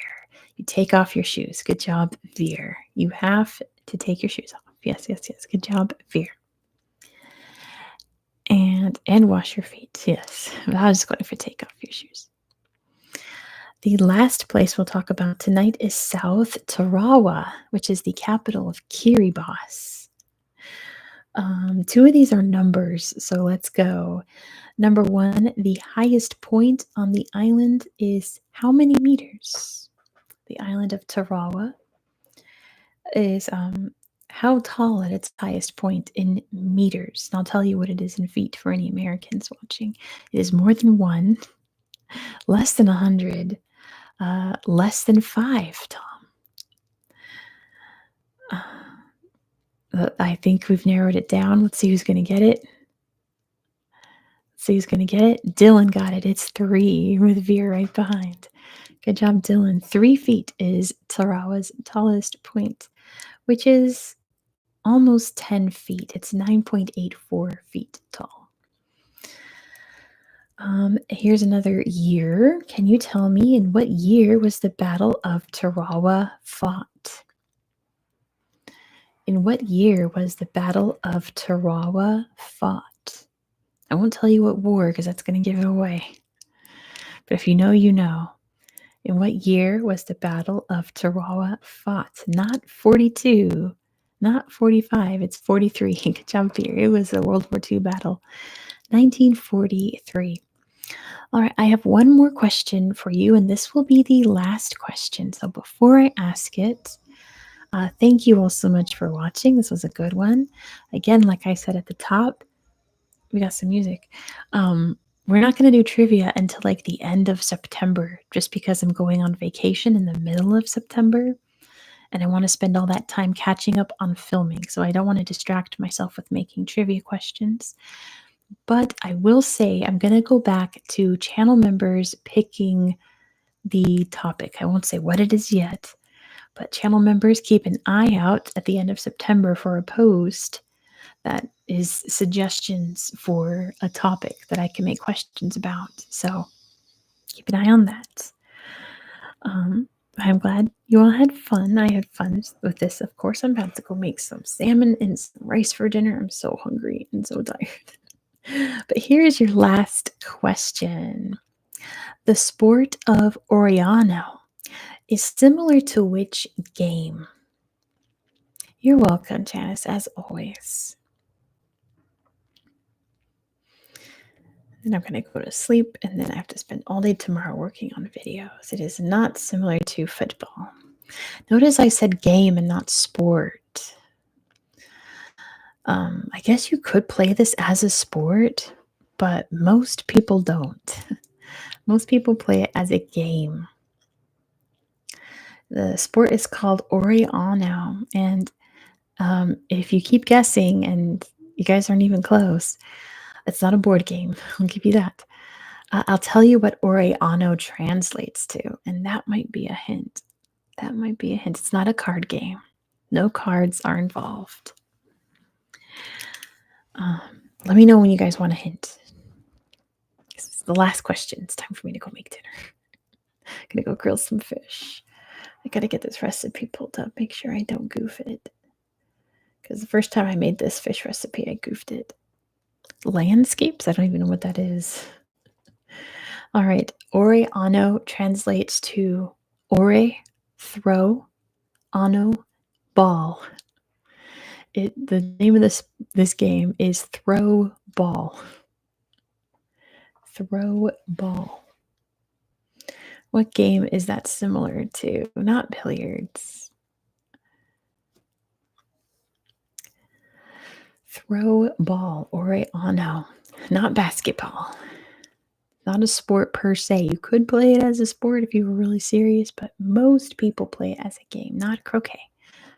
You take off your shoes. Good job, Veer. You have to take your shoes off. Yes, yes, yes. Good job, Veer. And wash your feet. Yes. I was going for take off your shoes. The last place we'll talk about tonight is South Tarawa, which is the capital of Kiribati. 2 of these are numbers, so let's go. Number 1, the highest point on the island is how many meters? The island of Tarawa is how tall at its highest point in meters. And I'll tell you what it is in feet for any Americans watching. It is more than 1, less than 100, less than 5, Tom. I think we've narrowed it down. Let's see who's going to get it. Dylan got it. It's 3 with Veer right behind. Good job, Dylan. 3 feet is Tarawa's tallest point, which is almost 10 feet. It's 9.84 feet tall. Here's another year. Can you tell me in what year was the Battle of Tarawa fought? In what year was the Battle of Tarawa fought? I won't tell you what war because that's going to give it away. But if you know, you know. In what year was the Battle of Tarawa fought? Not 42, not 45, it's 43. Good job, Peter. It was a World War II battle. 1943. All right, I have one more question for you, and this will be the last question. So before I ask it, thank you all so much for watching. This was a good one. Again, like I said at the top, we got some music. We're not going to do trivia until like the end of September, just because I'm going on vacation in the middle of September. And I want to spend all that time catching up on filming. So I don't want to distract myself with making trivia questions. But I will say I'm going to go back to channel members picking the topic. I won't say what it is yet, but channel members keep an eye out at the end of September for a post that is suggestions for a topic that I can make questions about. So keep an eye on that. I'm glad you all had fun. I had fun with this. Of course, I'm about to go make some salmon and some rice for dinner. I'm so hungry and so tired. But here is your last question. The sport of Oriano is similar to which game? You're welcome, Janice, as always. And I'm going to go to sleep, and then I have to spend all day tomorrow working on videos. It is not similar to football. Notice I said game and not sport. I guess you could play this as a sport, but most people don't. Most people play it as a game. The sport is called Oriano, and if you keep guessing and you guys aren't even close, it's not a board game. I'll give you that. I'll tell you what Oriano translates to, and that might be a hint. That might be a hint. It's not a card game. No cards are involved. Let me know when you guys want a hint. This is the last question. It's time for me to go make dinner. I'm gonna go grill some fish. I gotta get this recipe pulled up. Make sure I don't goof it. Because the first time I made this fish recipe, I goofed it. Landscapes? I don't even know what that is. All right. Oriano translates to ore, throw, ano, ball. The name of this game is throw ball. Throw ball. What game is that similar to? Not billiards. Throw ball, Oreano, not basketball. Not a sport per se. You could play it as a sport if you were really serious, but most people play it as a game, not croquet.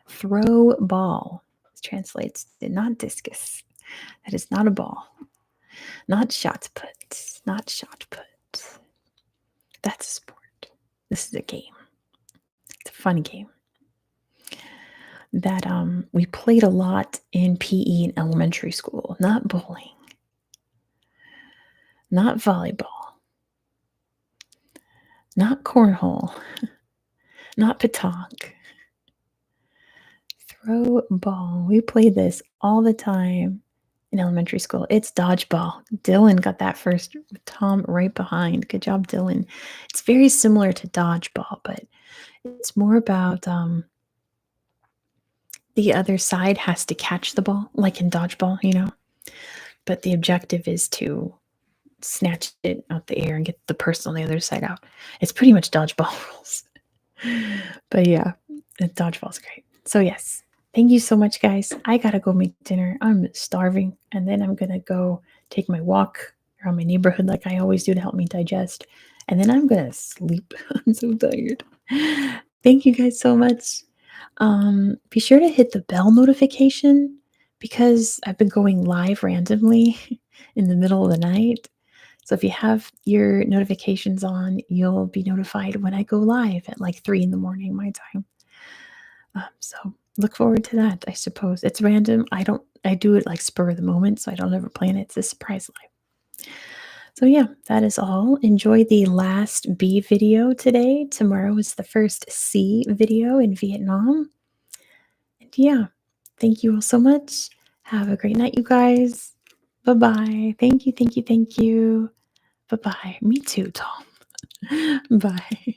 Throw ball translates to not discus. That is not a ball. Not shot put. Not shot put. That's a sport. This is a game. It's a fun game that we played a lot in PE in elementary school. Not bowling. Not volleyball. Not cornhole. Not petanque. Throw ball. We played this all the time in elementary school. It's dodgeball. Dylan got that first with Tom right behind. Good job, Dylan. It's very similar to dodgeball, but it's more about the other side has to catch the ball, like in dodgeball, But the objective is to snatch it out the air and get the person on the other side out. It's pretty much dodgeball rules. But yeah, dodgeball's great. So yes, thank you so much, guys. I gotta go make dinner. I'm starving, and then I'm gonna go take my walk around my neighborhood like I always do to help me digest. And then I'm gonna sleep. I'm so tired. Thank you guys so much. Be sure to hit the bell notification because I've been going live randomly in the middle of the night. So if you have your notifications on, you'll be notified when I go live at like 3 in the morning, my time. So look forward to that, I suppose. It's random. I do it like spur of the moment, so I don't ever plan it. It's a surprise live. So yeah, that is all. Enjoy the last B video today. Tomorrow is the first C video in Vietnam. And yeah, thank you all so much. Have a great night, you guys. Bye-bye. Thank you, thank you, thank you. Bye-bye. Me too, Tom. Bye.